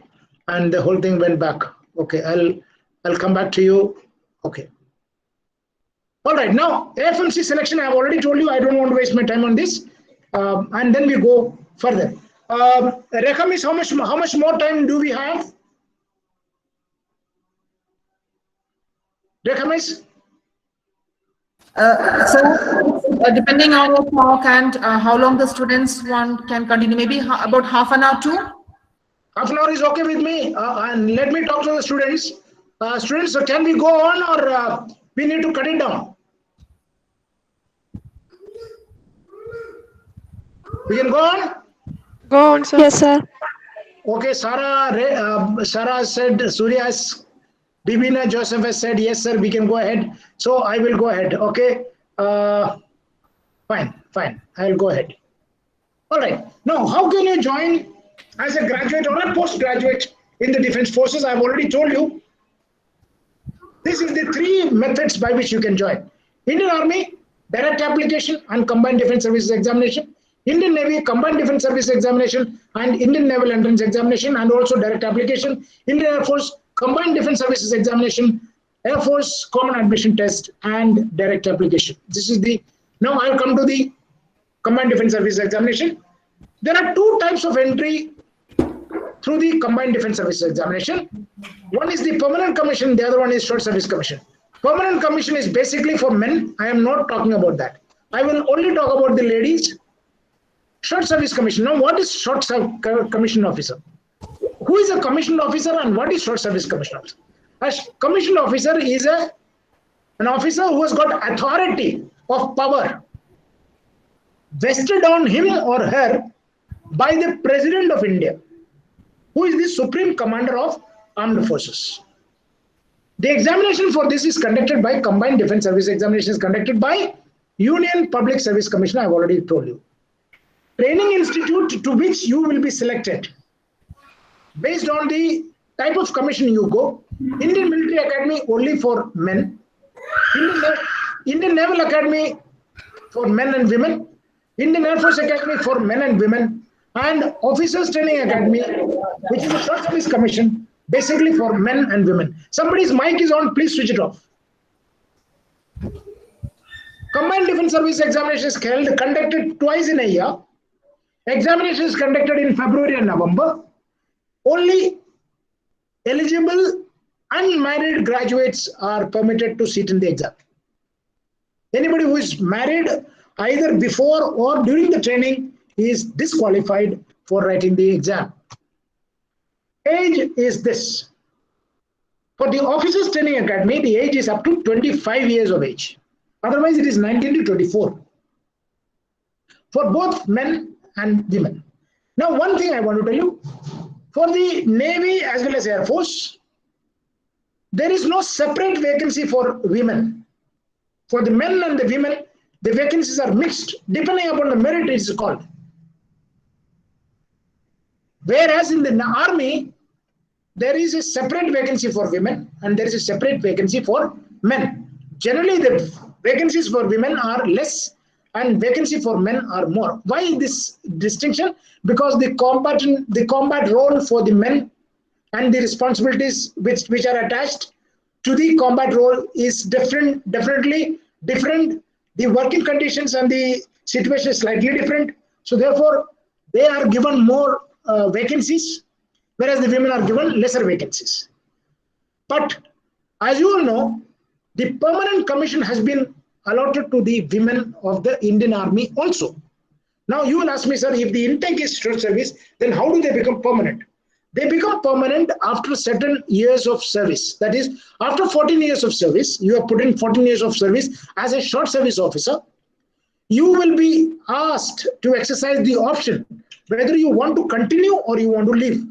and the whole thing went back. Okay, I'll come back to you. Okay. All right. Now AFMC selection. I have already told you. I don't want to waste my time on this. And then we go further. Rekha Miss, how much more time do we have? Rekha Miss? Depending on your talk and how long the students can continue, maybe about half an hour too. Half an hour is okay with me. And let me talk to the students. Students, so can we go on, or we need to cut it down? We can go on? Go on, sir. Yes, sir. Okay, Sarah said, Surya has, Bibina Joseph has said, yes, sir, we can go ahead. So I will go ahead. Okay. Fine. I will go ahead. All right. Now, how can you join as a graduate or a postgraduate in the Defense Forces? I've already told you. This is the 3 methods by which you can join. Indian Army, direct application and Combined Defense Services examination. Indian Navy, Combined Defense Service examination and Indian Naval Entrance examination, and also direct application. Indian Air Force, Combined Defense Services examination, Air Force Common Admission Test, and direct application. This is the, now I'll come to the Combined Defense Services examination. There are 2 types of entry through the Combined Defense Services examination. One is the permanent commission, the other one is short service commission. Permanent commission is basically for men. I am not talking about that. I will only talk about the ladies. Short service commission. Now, what is short service commission officer? Who is a commissioned officer and what is short service commission officer? A commissioned officer is an officer who has got authority of power vested on him or her by the President of India, who is the Supreme Commander of Armed Forces. The examination for this is conducted by Combined Defense Service examination is conducted by Union Public Service Commission. I have already told you. Training institute to which you will be selected based on the type of commission you go. Indian Military Academy only for men. Indian Naval Academy for men and women. Indian Air Force Academy for men and women. And Officers Training Academy, which is a short service commission, basically for men and women. Somebody's mic is on, please switch it off. Combined Defense Service examination is conducted twice in a year. Examination is conducted in February and November. Only eligible unmarried graduates are permitted to sit in the exam. Anybody who is married either before or during the training is disqualified for writing the exam. Age is this. For the Officers Training Academy, the age is up to 25 years of age. Otherwise, it is 19 to 24. For both men and women. Now, one thing I want to tell you, for the Navy as well as Air Force, there is no separate vacancy for women. For the men and the women, the vacancies are mixed, depending upon the merit it is called. Whereas in the Army, there is a separate vacancy for women and there is a separate vacancy for men. Generally, the vacancies for women are less and vacancy for men are more. Why this distinction? Because the combat role for the men and the responsibilities which are attached to the combat role is definitely different. The working conditions and the situation is slightly different. So therefore, they are given more vacancies, whereas the women are given lesser vacancies. But as you all know, the permanent commission has been allotted to the women of the Indian Army also. Now you will ask me, sir, if the intake is short service, then how do they become permanent? They become permanent after certain years of service. That is, after 14 years of service, you have put in 14 years of service as a short service officer, you will be asked to exercise the option whether you want to continue or you want to leave.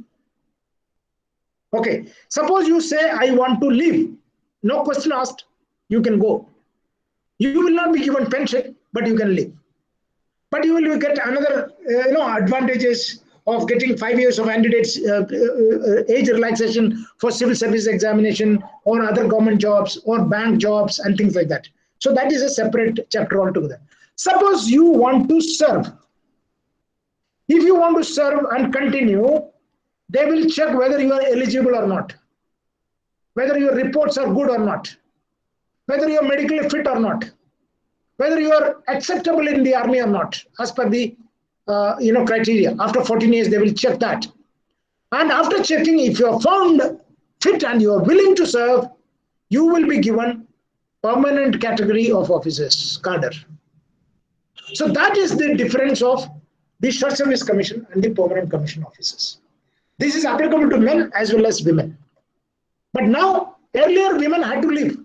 Okay, suppose you say, I want to leave. No question asked, you can go. You will not be given pension, but you can leave. But you will get another advantages of getting 5 years of candidates age relaxation for civil service examination or other government jobs or bank jobs and things like that. So that is a separate chapter altogether. Suppose you want to serve. If you want to serve and continue, they will check whether you are eligible or not, whether your reports are good or not, whether you are medically fit or not, whether you are acceptable in the army or not, as per the criteria. After 14 years, they will check that. And after checking, if you are found fit and you are willing to serve, you will be given permanent category of officers, cadre. So that is the difference of the short service commission and the permanent commission officers. This is applicable to men as well as women. But now, earlier women had to leave.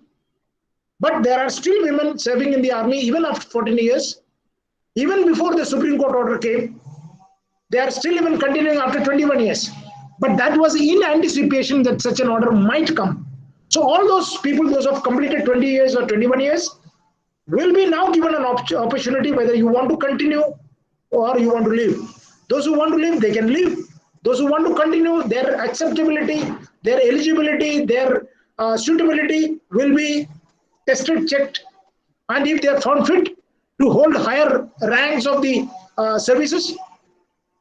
But there are still women serving in the army even after 14 years. Even before the Supreme Court order came, they are still even continuing after 21 years. But that was in anticipation that such an order might come. So all those people, those who have completed 20 years or 21 years, will be now given an opportunity whether you want to continue or you want to leave. Those who want to leave, they can leave. Those who want to continue, their acceptability, their eligibility, their suitability will be tested, checked, and if they are found fit to hold higher ranks of the services,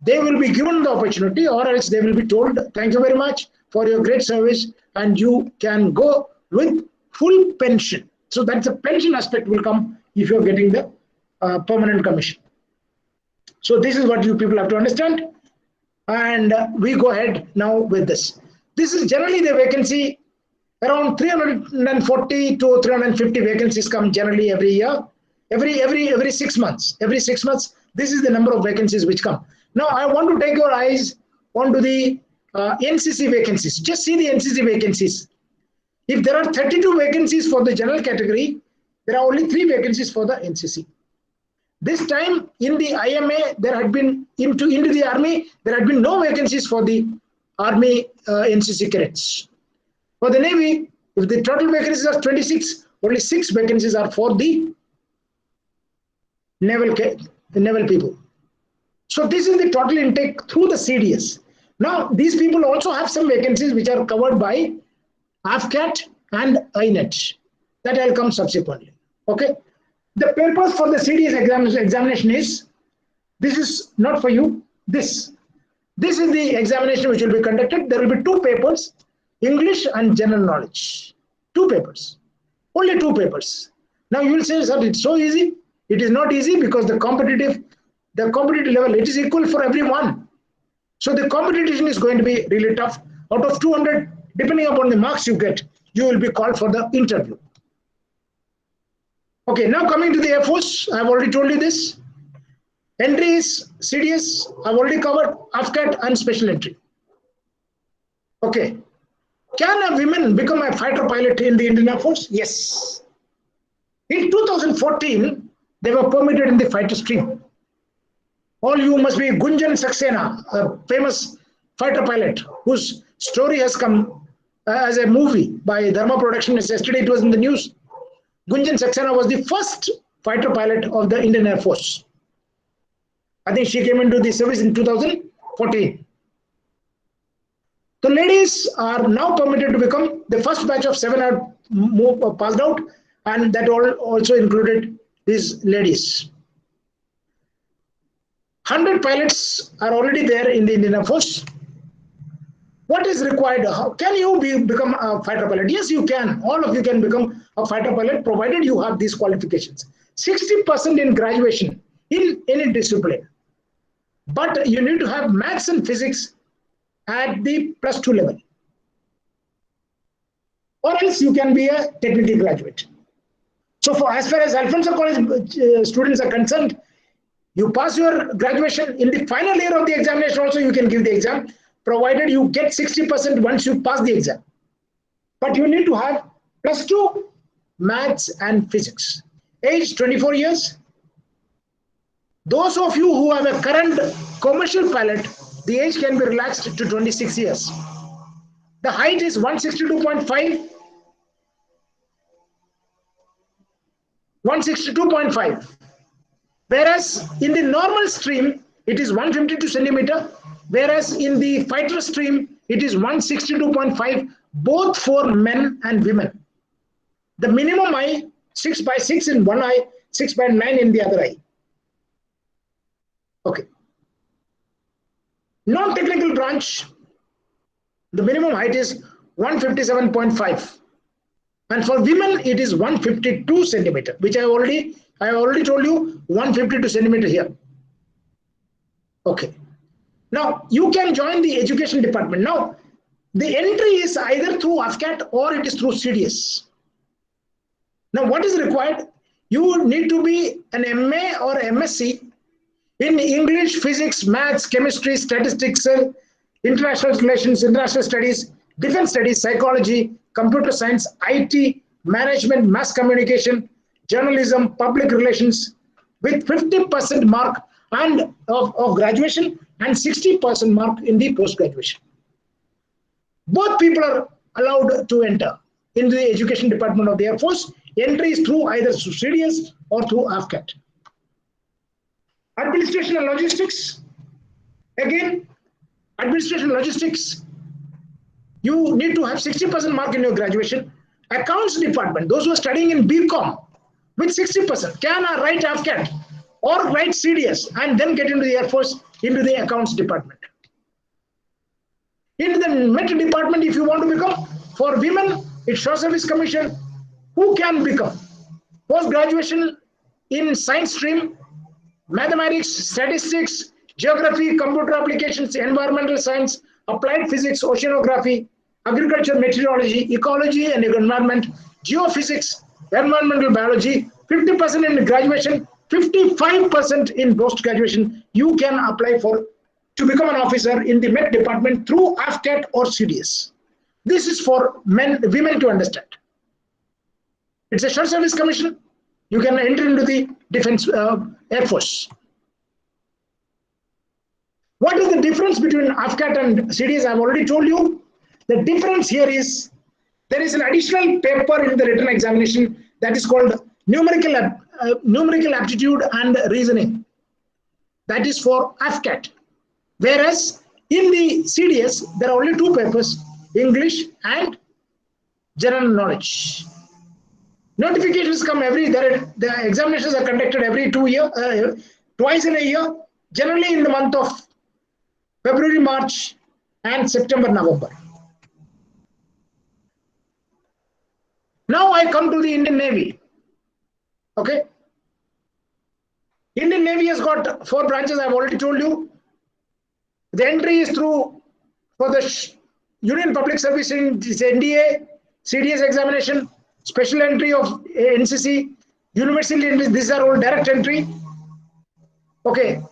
they will be given the opportunity, or else they will be told, thank you very much for your great service, and you can go with full pension. So that's a pension aspect will come if you're getting the permanent commission. So this is what you people have to understand. And we go ahead now with this. This is generally the vacancy. Around 340 to 350 vacancies come generally every year. Every 6 months. Every 6 months, this is the number of vacancies which come. Now, I want to take your eyes onto the NCC vacancies. Just see the NCC vacancies. If there are 32 vacancies for the general category, there are only 3 vacancies for the NCC. This time in the IMA, there had been into the army, there had been no vacancies for the army NCC cadets. For the Navy, if the total vacancies are 26, only 6 vacancies are for the naval people. So this is the total intake through the CDS. Now, these people also have some vacancies which are covered by AFCAT and INET. That will come subsequently. Okay. The purpose for the CDS examination is, this is not for you, this is the examination which will be conducted. There will be 2 papers, English and general knowledge. 2 papers, only 2 papers. Now you will say, sir, it's so easy. It is not easy because the competitive the competitive level, it is equal for everyone. So the competition is going to be really tough. Out of 200, depending upon the marks you get, you will be called for the interview. Okay, now coming to the Air Force, I've already told you this. Entry is CDS, I've already covered AFCAT and special entry. Okay, can a woman become a fighter pilot in the Indian Air Force? Yes. In 2014, they were permitted in the fighter stream. All you must be Gunjan Saxena, a famous fighter pilot whose story has come as a movie by Dharma Productions. Yesterday it was in the news. Gunjan Saxena was the first fighter pilot of the Indian Air Force. I think she came into the service in 2014. The ladies are now permitted to become the first batch of 7 are passed out, and that also included these ladies. 100 pilots are already there in the Indian Air Force. What is required? How can you become a fighter pilot? Yes, you can. All of you can become a fighter pilot provided you have these qualifications. 60% in graduation in any discipline. But you need to have maths and physics at the +2 level. Or else you can be a technical graduate. So for as far as Alfonso College students are concerned, you pass your graduation in the final year of the examination also you can give the exam, provided you get 60% once you pass the exam. But you need to have +2 maths and physics. Age 24 years. Those of you who have a current commercial pilot, the age can be relaxed to 26 years. The height is 162.5. 162.5. Whereas in the normal stream, it is 152 centimeter. Whereas in the fighter stream, it is 162.5, both for men and women. The minimum eye, 6x6 in one eye, 6x9 in the other eye. Okay. Non-technical branch, the minimum height is 157.5. And for women, it is 152 centimeter, which I already told you, 152 centimeter here. Okay. Now, you can join the education department. Now, the entry is either through AFCAT or it is through CDS. Now, what is required? You need to be an MA or MSc in English, physics, maths, chemistry, statistics, international relations, international studies, defense studies, psychology, computer science, IT, management, mass communication, journalism, public relations, with 50% mark and of graduation and 60% mark in the post-graduation. Both people are allowed to enter into the education department of the Air Force. Entry is through either through CDS or through AFCAT. Administration and logistics. Again, administration and logistics, you need to have 60% mark in your graduation. Accounts department, those who are studying in BCom with 60% can write AFCAT or write CDS and then get into the Air Force, into the accounts department. Into the Met department, if you want to become, for women, it's Short Service Commission. Who can become? Post-graduation in science stream, mathematics, statistics, geography, computer applications, environmental science, applied physics, oceanography, agriculture, meteorology, ecology and environment, geophysics, environmental biology, 50% in graduation, 55% in post-graduation. You can apply to become an officer in the Met department through AFCAT or CDS. This is for women to understand. It's a Short Service Commission. You can enter into the Defense Air Force. What is the difference between AFCAT and CDS? I've already told you. The difference here is there is an additional paper in the written examination that is called numerical aptitude and reasoning. That is for AFCAT. Whereas in the CDS, there are only 2 papers, English and general knowledge. Notifications come the examinations are conducted every 2 years, twice in a year, generally in the month of February, March, and September, November. Now I come to the Indian Navy. Okay. Indian Navy has got 4 branches, I've already told you. The entry is through for the Union Public Service in NDA, CDS examination, special entry of NCC, university entry, these are all direct entry. Okay.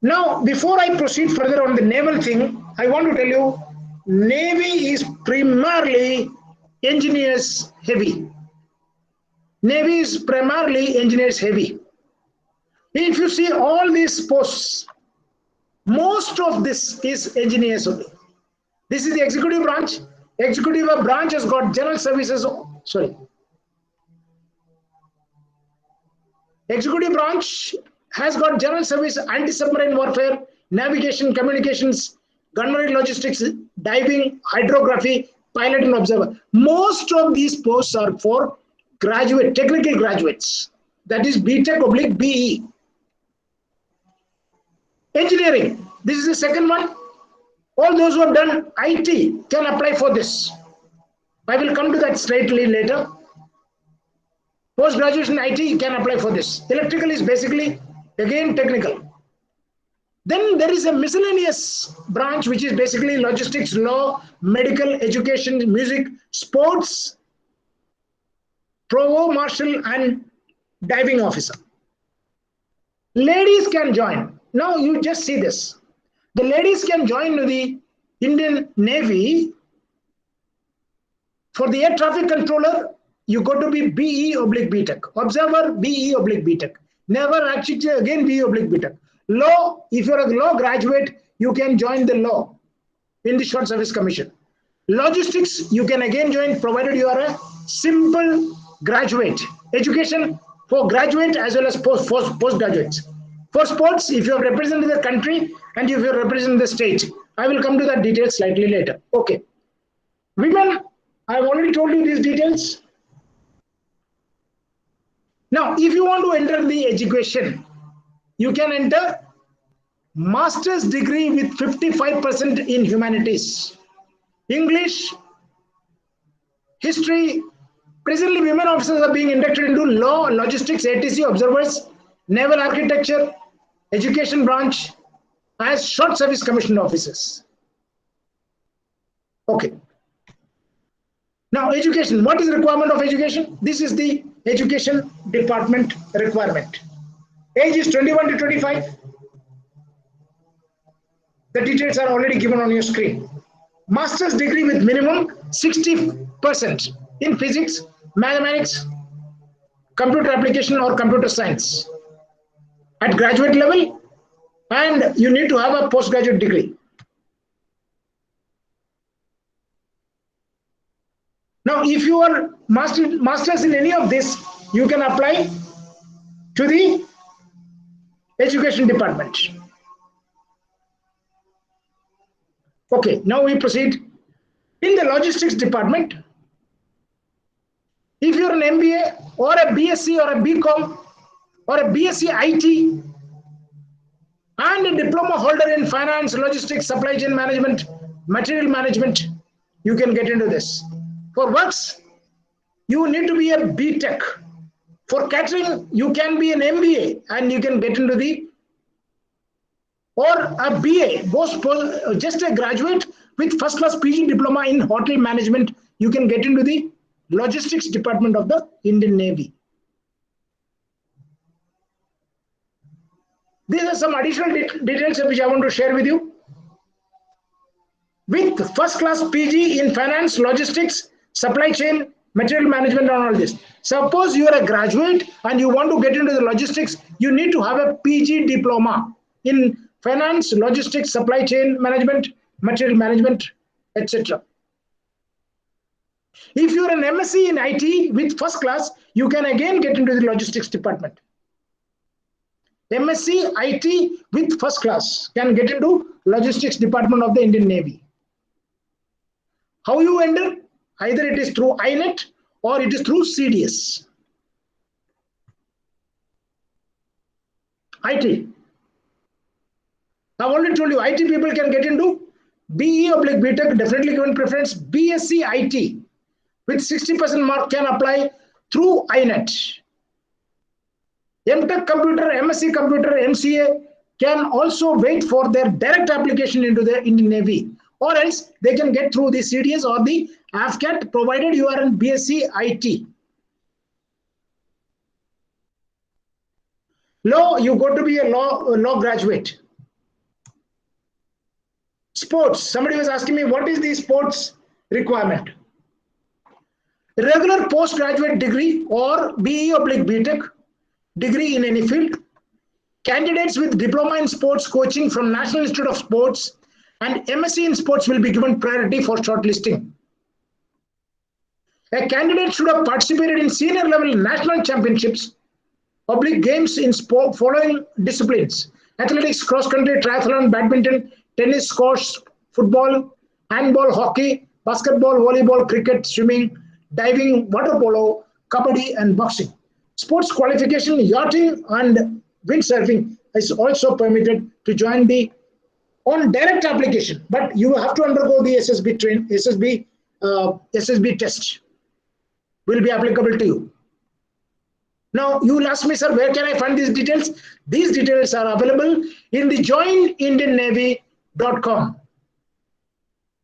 Now, before I proceed further on the naval thing, I want to tell you, Navy is primarily engineers heavy. Navy is primarily engineers heavy. If you see all these posts, most of this is engineers only. This is the executive branch. Executive branch has got general services. Sorry. Executive branch has got general service, anti-submarine warfare, navigation, communications, gunnery logistics, diving, hydrography, pilot and observer. Most of these posts are for graduate, technical graduates. That is BTech / BE. Engineering. This is the second one. All those who have done IT can apply for this. I will come to that straightly later. Post-graduation IT can apply for this. Electrical is basically, again, technical. Then there is a miscellaneous branch, which is basically logistics, law, medical, education, music, sports, provost marshal, and diving officer. Ladies can join. Now you just see this. The ladies can join the Indian Navy. For the air traffic controller, you got to be BE / BTech. Observer, BE / BTech. Never actually again BE / BTech. Law, if you're a law graduate, you can join the law in the Short Service Commission. Logistics, you can again join provided you are a simple graduate. Education for graduate as well as postgraduates. For sports, if you have represented the country and if you represent the state, I will come to that detail slightly later. Okay. Women, I've already told you these details. Now, if you want to enter the education, you can enter master's degree with 55% in humanities. English, history. Presently, women officers are being inducted into law, logistics, ATC, observers, naval architecture, education branch as Short Service Commission officers. Okay. Now, education. What is the requirement of education? This is the education department requirement. Age is 21 to 25. The details are already given on your screen. Master's degree with minimum 60% in physics, mathematics, computer application or computer science at graduate level, and you need to have a postgraduate degree. Now, if you are masters in any of this, you can apply to the education department. Okay, now we proceed. In the logistics department, if you're an MBA or a BSc or a BCom or a BSc IT and a diploma holder in finance, logistics, supply chain management, material management, you can get into this. For works, you need to be a BTech. For catering, you can be an MBA and you can get into the, or a BA, just a graduate with first class PG diploma in hotel management, you can get into the logistics department of the Indian Navy. These are some additional details which I want to share with you. With first class PG in finance, logistics, supply chain, material management and all this. Suppose you are a graduate and you want to get into the logistics, you need to have a PG diploma in finance, logistics, supply chain management, material management, etc. If you are an MSc in IT with first class, you can again get into the logistics department. MSc IT with first class can get into logistics department of the Indian Navy. How you enter? Either it is through INET or it is through CDS. IT. I've already told you, IT people can get into BE / BTech, definitely given preference. BSc IT with 60% mark can apply through INET. MTech Computer, MSc Computer, MCA can also wait for their direct application into the Indian Navy, or else they can get through the CDS or the AFCAT, provided you are in BSc IT. Law, you got to be a law graduate. Sports, somebody was asking me, what is the sports requirement? Regular postgraduate degree or BE/BTech degree in any field. Candidates with diploma in sports coaching from National Institute of Sports and MSc in sports will be given priority for shortlisting. A candidate should have participated in senior level national championships, public games in sport following disciplines: athletics, cross country, triathlon, badminton, tennis, squash, football, handball, hockey, basketball, volleyball, cricket, swimming, diving, water polo, kabaddi, and boxing. Sports qualification, yachting, and windsurfing is also permitted to join the on direct application, but you have to undergo the SSB test. Will be applicable to you. Now, you will ask me, sir, where can I find these details? These details are available in the joinindiannavy.com,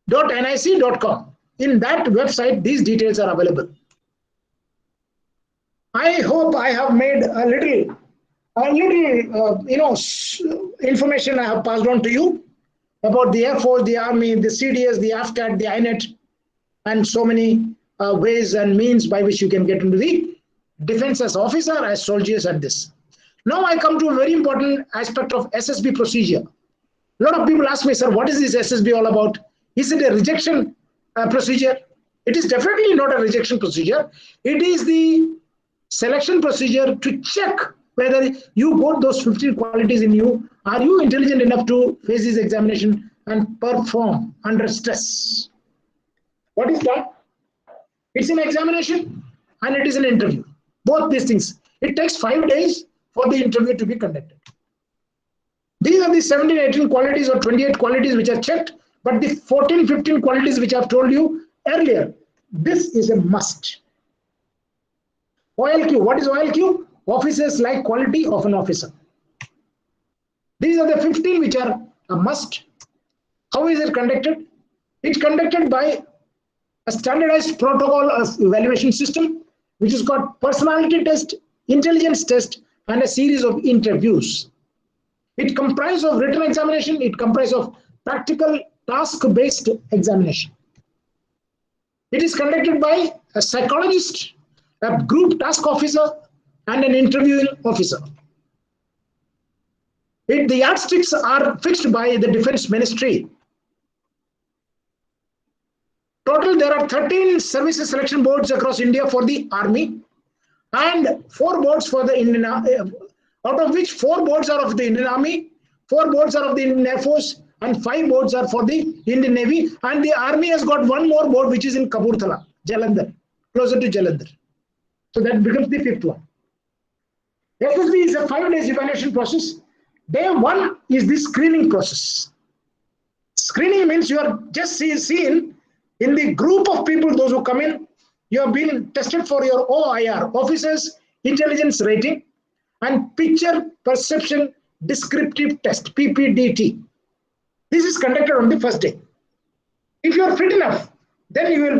.nic.com. In that website, these details are available. I hope I have made a little information I have passed on to you about the Air Force, the Army, the CDS, the AFCAT, the INET, and so many ways and means by which you can get into the defense as officer, as soldiers, and this. Now I come to a very important aspect of SSB procedure. A lot of people ask me, sir, what is this SSB all about? Is it a rejection procedure? It is definitely not a rejection procedure. It is the selection procedure to check whether you got those 15 qualities in you. Are you intelligent enough to face this examination and perform under stress? What is that? It's an examination and it is an interview. Both these things. It takes 5 days for the interview to be conducted. These are the 17, 18 qualities or 28 qualities which are checked, but the 14, 15 qualities which I've told you earlier, this is a must. OLQ, what is OLQ? Officers like quality of an officer. These are the 15 which are a must. How is it conducted? It's conducted by a standardized protocol of evaluation system, which is called personality test, intelligence test, and a series of interviews. It comprises of written examination. It comprises of practical task-based examination. It is conducted by a psychologist, a group task officer, and an interviewing officer. The yardsticks are fixed by the Defense Ministry. Total, there are 13 services selection boards across India for the Army and 4 boards for the Indian Army, out of which 4 boards are of the Indian Army, 4 boards are of the Indian Air Force, and 5 boards are for the Indian Navy. And the Army has got 1 more board which is in Kapurthala, Jalandhar, closer to Jalandhar. So that becomes the 5th one. SSB is a 5 days evaluation process. Day 1 is the screening process. Screening means you are just seen in the group of people, those who come in, you have been tested for your OIR, Officers Intelligence Rating, and Picture Perception Descriptive Test, PPDT. This is conducted on the first day. If you are fit enough, then you will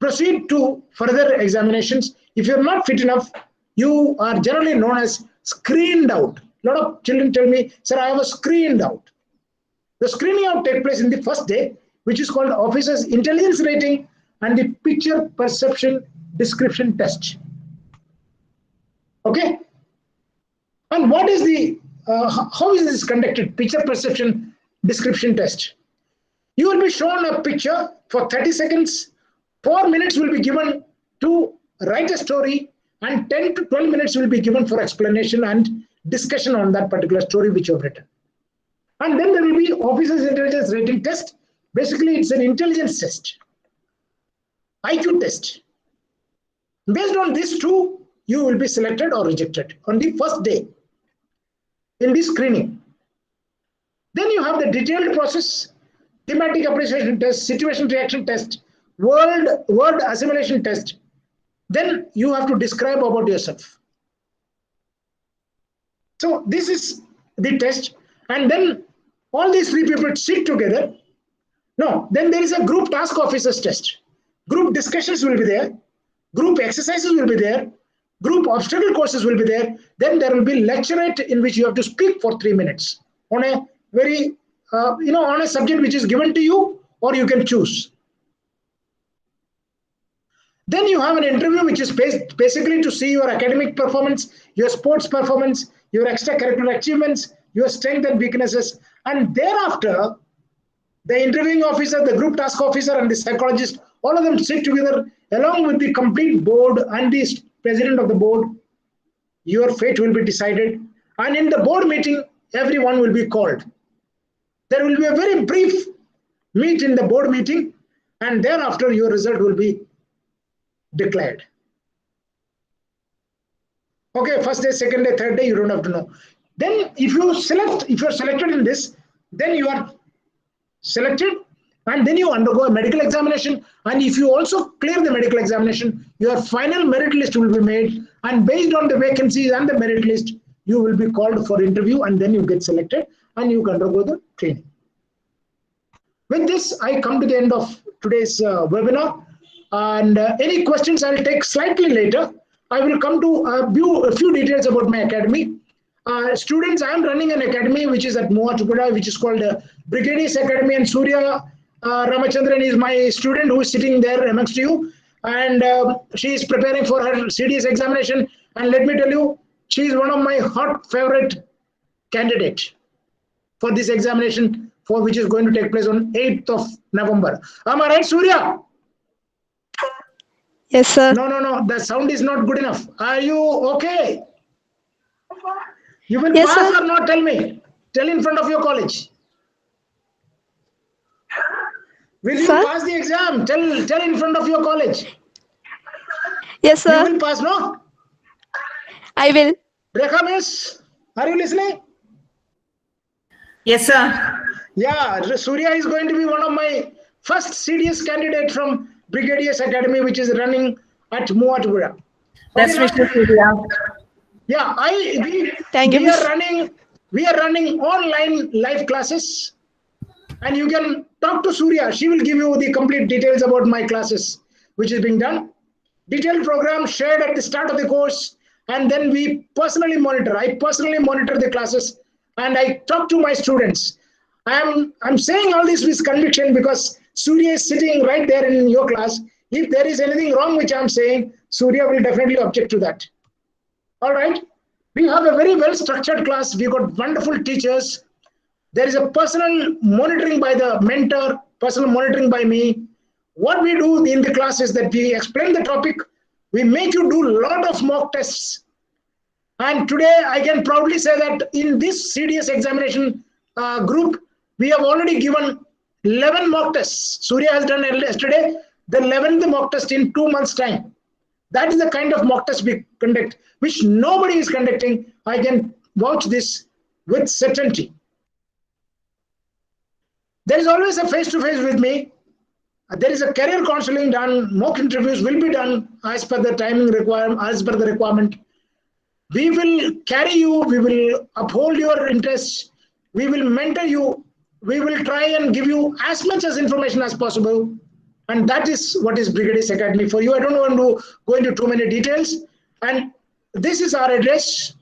proceed to further examinations. If you are not fit enough, you are generally known as screened out. A lot of children tell me, sir, I was screened out. The screening out takes place in the first day, which is called Officers Intelligence Rating and the Picture Perception Description Test. Okay? And what is how is this conducted? Picture Perception Description Test. You will be shown a picture for 30 seconds. 4 minutes will be given to write a story, and 10 to 12 minutes will be given for explanation and discussion on that particular story which you have written. And then there will be Officers Intelligence Rating Test. Basically, it's an intelligence test, IQ test. Based on these 2, you will be selected or rejected on the first day in the screening. Then you have the detailed process, thematic appreciation test, situation reaction test, word assimilation test. Then you have to describe about yourself. So this is the test, and then all these three people sit together. No, then there is a group task officers test. Group discussions will be there. Group exercises will be there. Group obstacle courses will be there. Then there will be lecturate in which you have to speak for 3 minutes on a very, on a subject which is given to you, or you can choose. Then you have an interview which is basically to see your academic performance, your sports performance, your extracurricular achievements, your strengths and weaknesses. And thereafter, the interviewing officer, the group task officer, and the psychologist, all of them sit together along with the complete board and the president of the board. Your fate will be decided. And in the board meeting, everyone will be called. There will be a very brief meet in the board meeting, and thereafter your result will be declared. Okay, first day, second day, third day, you don't have to know. Then if you're selected in this, then you are selected, and then you undergo a medical examination. And if you also clear the medical examination, your final merit list will be made, and based on the vacancies and the merit list, you will be called for interview, and then you get selected and you undergo the training. With this, I come to the end of today's webinar, and any questions I'll take slightly later. I will come to a few details about my academy. Students, I am running an academy which is at Moatupura, which is called Brigadiers Academy, and Surya Ramachandran is my student who is sitting there amongst you, and she is preparing for her CDS examination. And let me tell you, she is one of my hot favorite candidates for this examination, for which is going to take place on 8th of November. Am I right, Surya? Yes, sir. No, the sound is not good enough. Are you okay? You will Yes, pass sir. or not? Tell me. Tell in front of your college. Will you Sir? pass the exam? Tell in front of your college. Yes, You sir. will pass, no? I will. Rekha miss, are you listening? Yes, sir. Yeah, Surya is going to be one of my first CDS candidate from Brigadiers Academy, which is running at Moatupura. Best wishes, Surya. Yeah, Thank you, we miss. are running online live classes, and you can talk to Surya. She will give you the complete details about my classes, which is being done. Detailed program shared at the start of the course, and then we personally monitor. I personally monitor the classes, and I talk to my students. I'm saying all this with conviction because Surya is sitting right there in your class. If there is anything wrong which I'm saying, Surya will definitely object to that. All right. We have a very well structured class. We got wonderful teachers. There is a personal monitoring by the mentor, personal monitoring by me. What we do in the class is that we explain the topic. We make you do a lot of mock tests. And today I can proudly say that in this CDS examination group, we have already given 11 mock tests. Surya has done yesterday the 11th mock test in 2 months' time. That is the kind of mock test we conduct, which nobody is conducting. I can vouch this with certainty. There is always a face-to-face with me. There is a career counseling done. Mock interviews will be done as per the timing requirement, as per the requirement. We will carry you. We will uphold your interests. We will mentor you. We will try and give you as much as information as possible. And that is what is Brigadiers Academy for you. I don't want to go into too many details. And this is our address.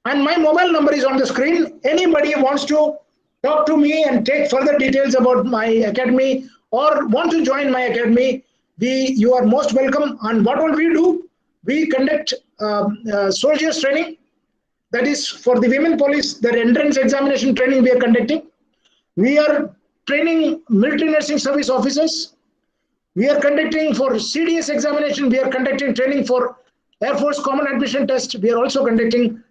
And my mobile number is on the screen. Anybody wants to talk to me and take further details about my academy or want to join my academy, you are most welcome. And what all we do, we conduct soldiers training. That is for the women police, their entrance examination training we are conducting. We are training military nursing service officers. We are conducting for CDS examination. We are conducting training for Air Force Common Admission Test. We are also conducting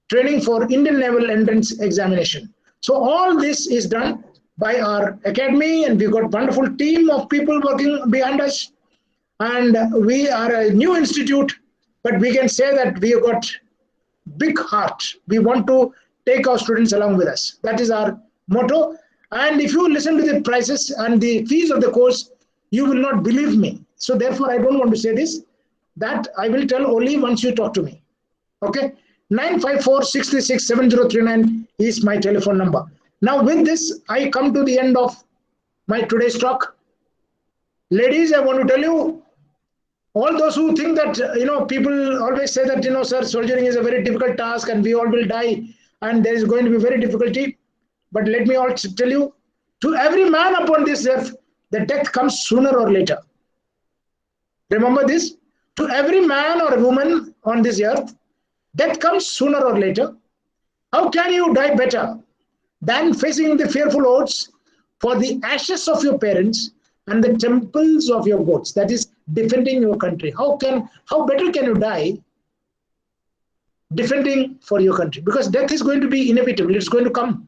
training for Indian Naval Entrance Examination. So all this is done by our academy, and we've got wonderful team of people working behind us. And we are a new institute, but we can say that we have got big heart. We want to take our students along with us. That is our motto. And if you listen to the prices and the fees of the course, you will not believe me. So therefore, I don't want to say this. That I will tell only once you talk to me. Okay. 954-636-7039 is my telephone number. Now with this, I come to the end of my today's talk. Ladies, I want to tell you, all those who think that, people always say that, sir, soldiering is a very difficult task and we all will die and there is going to be very difficulty. But let me also tell you, to every man upon this earth, the death comes sooner or later. Remember this, to every man or woman on this earth, death comes sooner or later. How can you die better than facing the fearful odds for the ashes of your parents and the temples of your gods? That is defending your country. How better can you die defending for your country? Because death is going to be inevitable. It's going to come.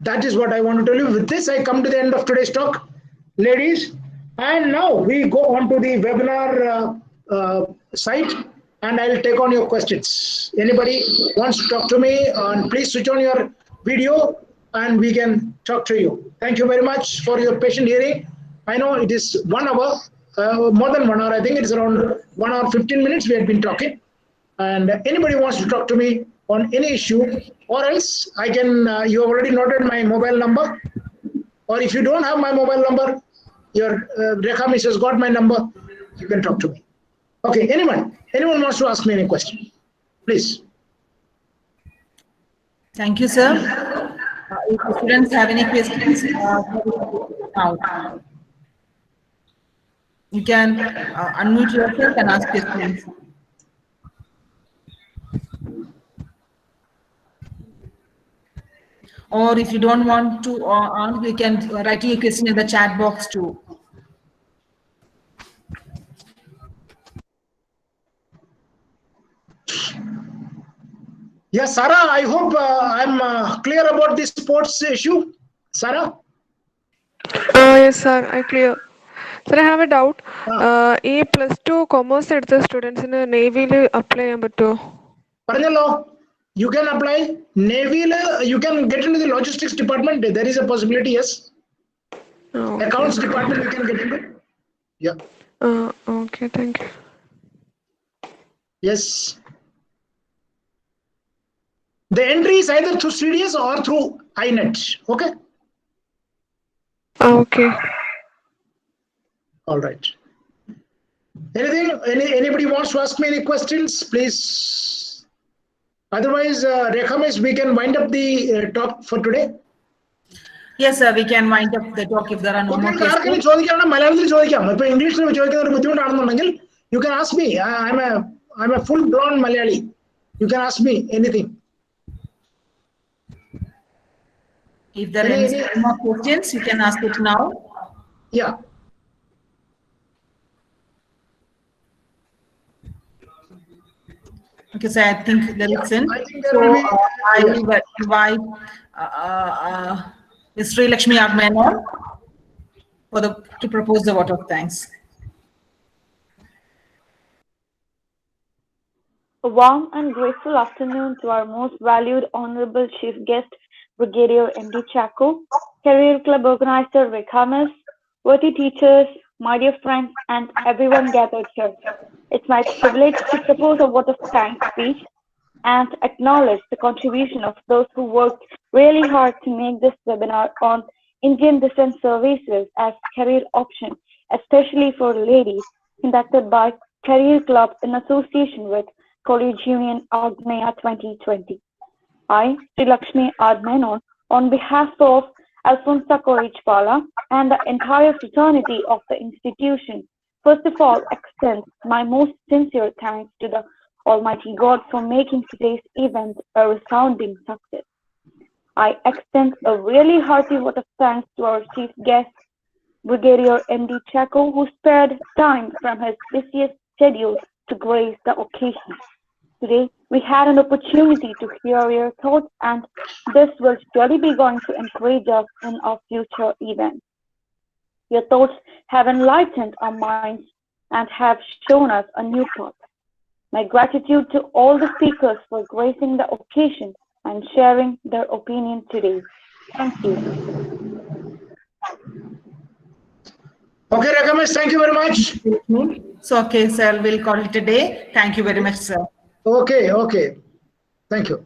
That is what I want to tell you. With this, I come to the end of today's talk, ladies. And now we go on to the webinar site, and I'll take on your questions. Anybody wants to talk to me, and please switch on your video and we can talk to you. Thank you very much for your patient hearing. I know it is 1 hour, more than 1 hour. I think it's around 1 hour 15 minutes we have been talking. And anybody wants to talk to me on any issue, or else I can, you have already noted my mobile number, or if you don't have my mobile number, your Rekha Miss has got my number, you can talk to me. Okay, anyone wants to ask me any question, please. Thank you, sir. If the students have any questions, now you can unmute yourself and ask questions. Or if you don't want to ask, you can write your question in the chat box too. Yes, Sarah, I hope I'm clear about this sports issue. Sarah? Yes, sir, I clear. Sir, I have a doubt. E +2 commerce edutha students in Navy apply cheyyam Paranjallo, you can apply. Navy, you can get into the logistics department. There is a possibility, yes. Okay. Accounts department you can get into. Yeah. Okay, thank you. Yes. The entry is either through CDS or through INET. Okay. Okay. All right. Anything? Anybody wants to ask me any questions? Please. Otherwise, Rekha Miss, we can wind up the talk for today. Yes, sir. We can wind up the talk if there are no more questions. You can ask me. I'm a full-blown Malayali. You can ask me anything. If there are any more questions, you can ask it now. Yeah. Okay, so I think there is in. So I will invite Ms. Sri Lakshmi R. Menon to propose the vote of thanks. A warm and grateful afternoon to our most valued honorable chief guest, Brigadier M.D. Chacko, Career Club organizer Rekha Miss, worthy teachers, my dear friends, and everyone gathered here. It's my privilege to propose a vote of thanks speech and acknowledge the contribution of those who worked really hard to make this webinar on Indian Defense Services as career option, especially for ladies, conducted by Career Club in association with College Union Agneya 2020. I, Sri Lakshmi R. Menon, on behalf of Alfonsa Korich-Pala and the entire fraternity of the institution, first of all extend my most sincere thanks to the Almighty God for making today's event a resounding success. I extend a really hearty vote of thanks to our chief guest, Brigadier M.D. Chacko, who spared time from his busiest schedule to grace the occasion. Today, we had an opportunity to hear your thoughts, and this will surely be going to encourage us in our future events. Your thoughts have enlightened our minds and have shown us a new path. My gratitude to all the speakers for gracing the occasion and sharing their opinion today. Thank you. Okay, Rakamesh, thank you very much. So, okay, sir, we'll call it a day. Thank you very much, sir. Okay. Thank you.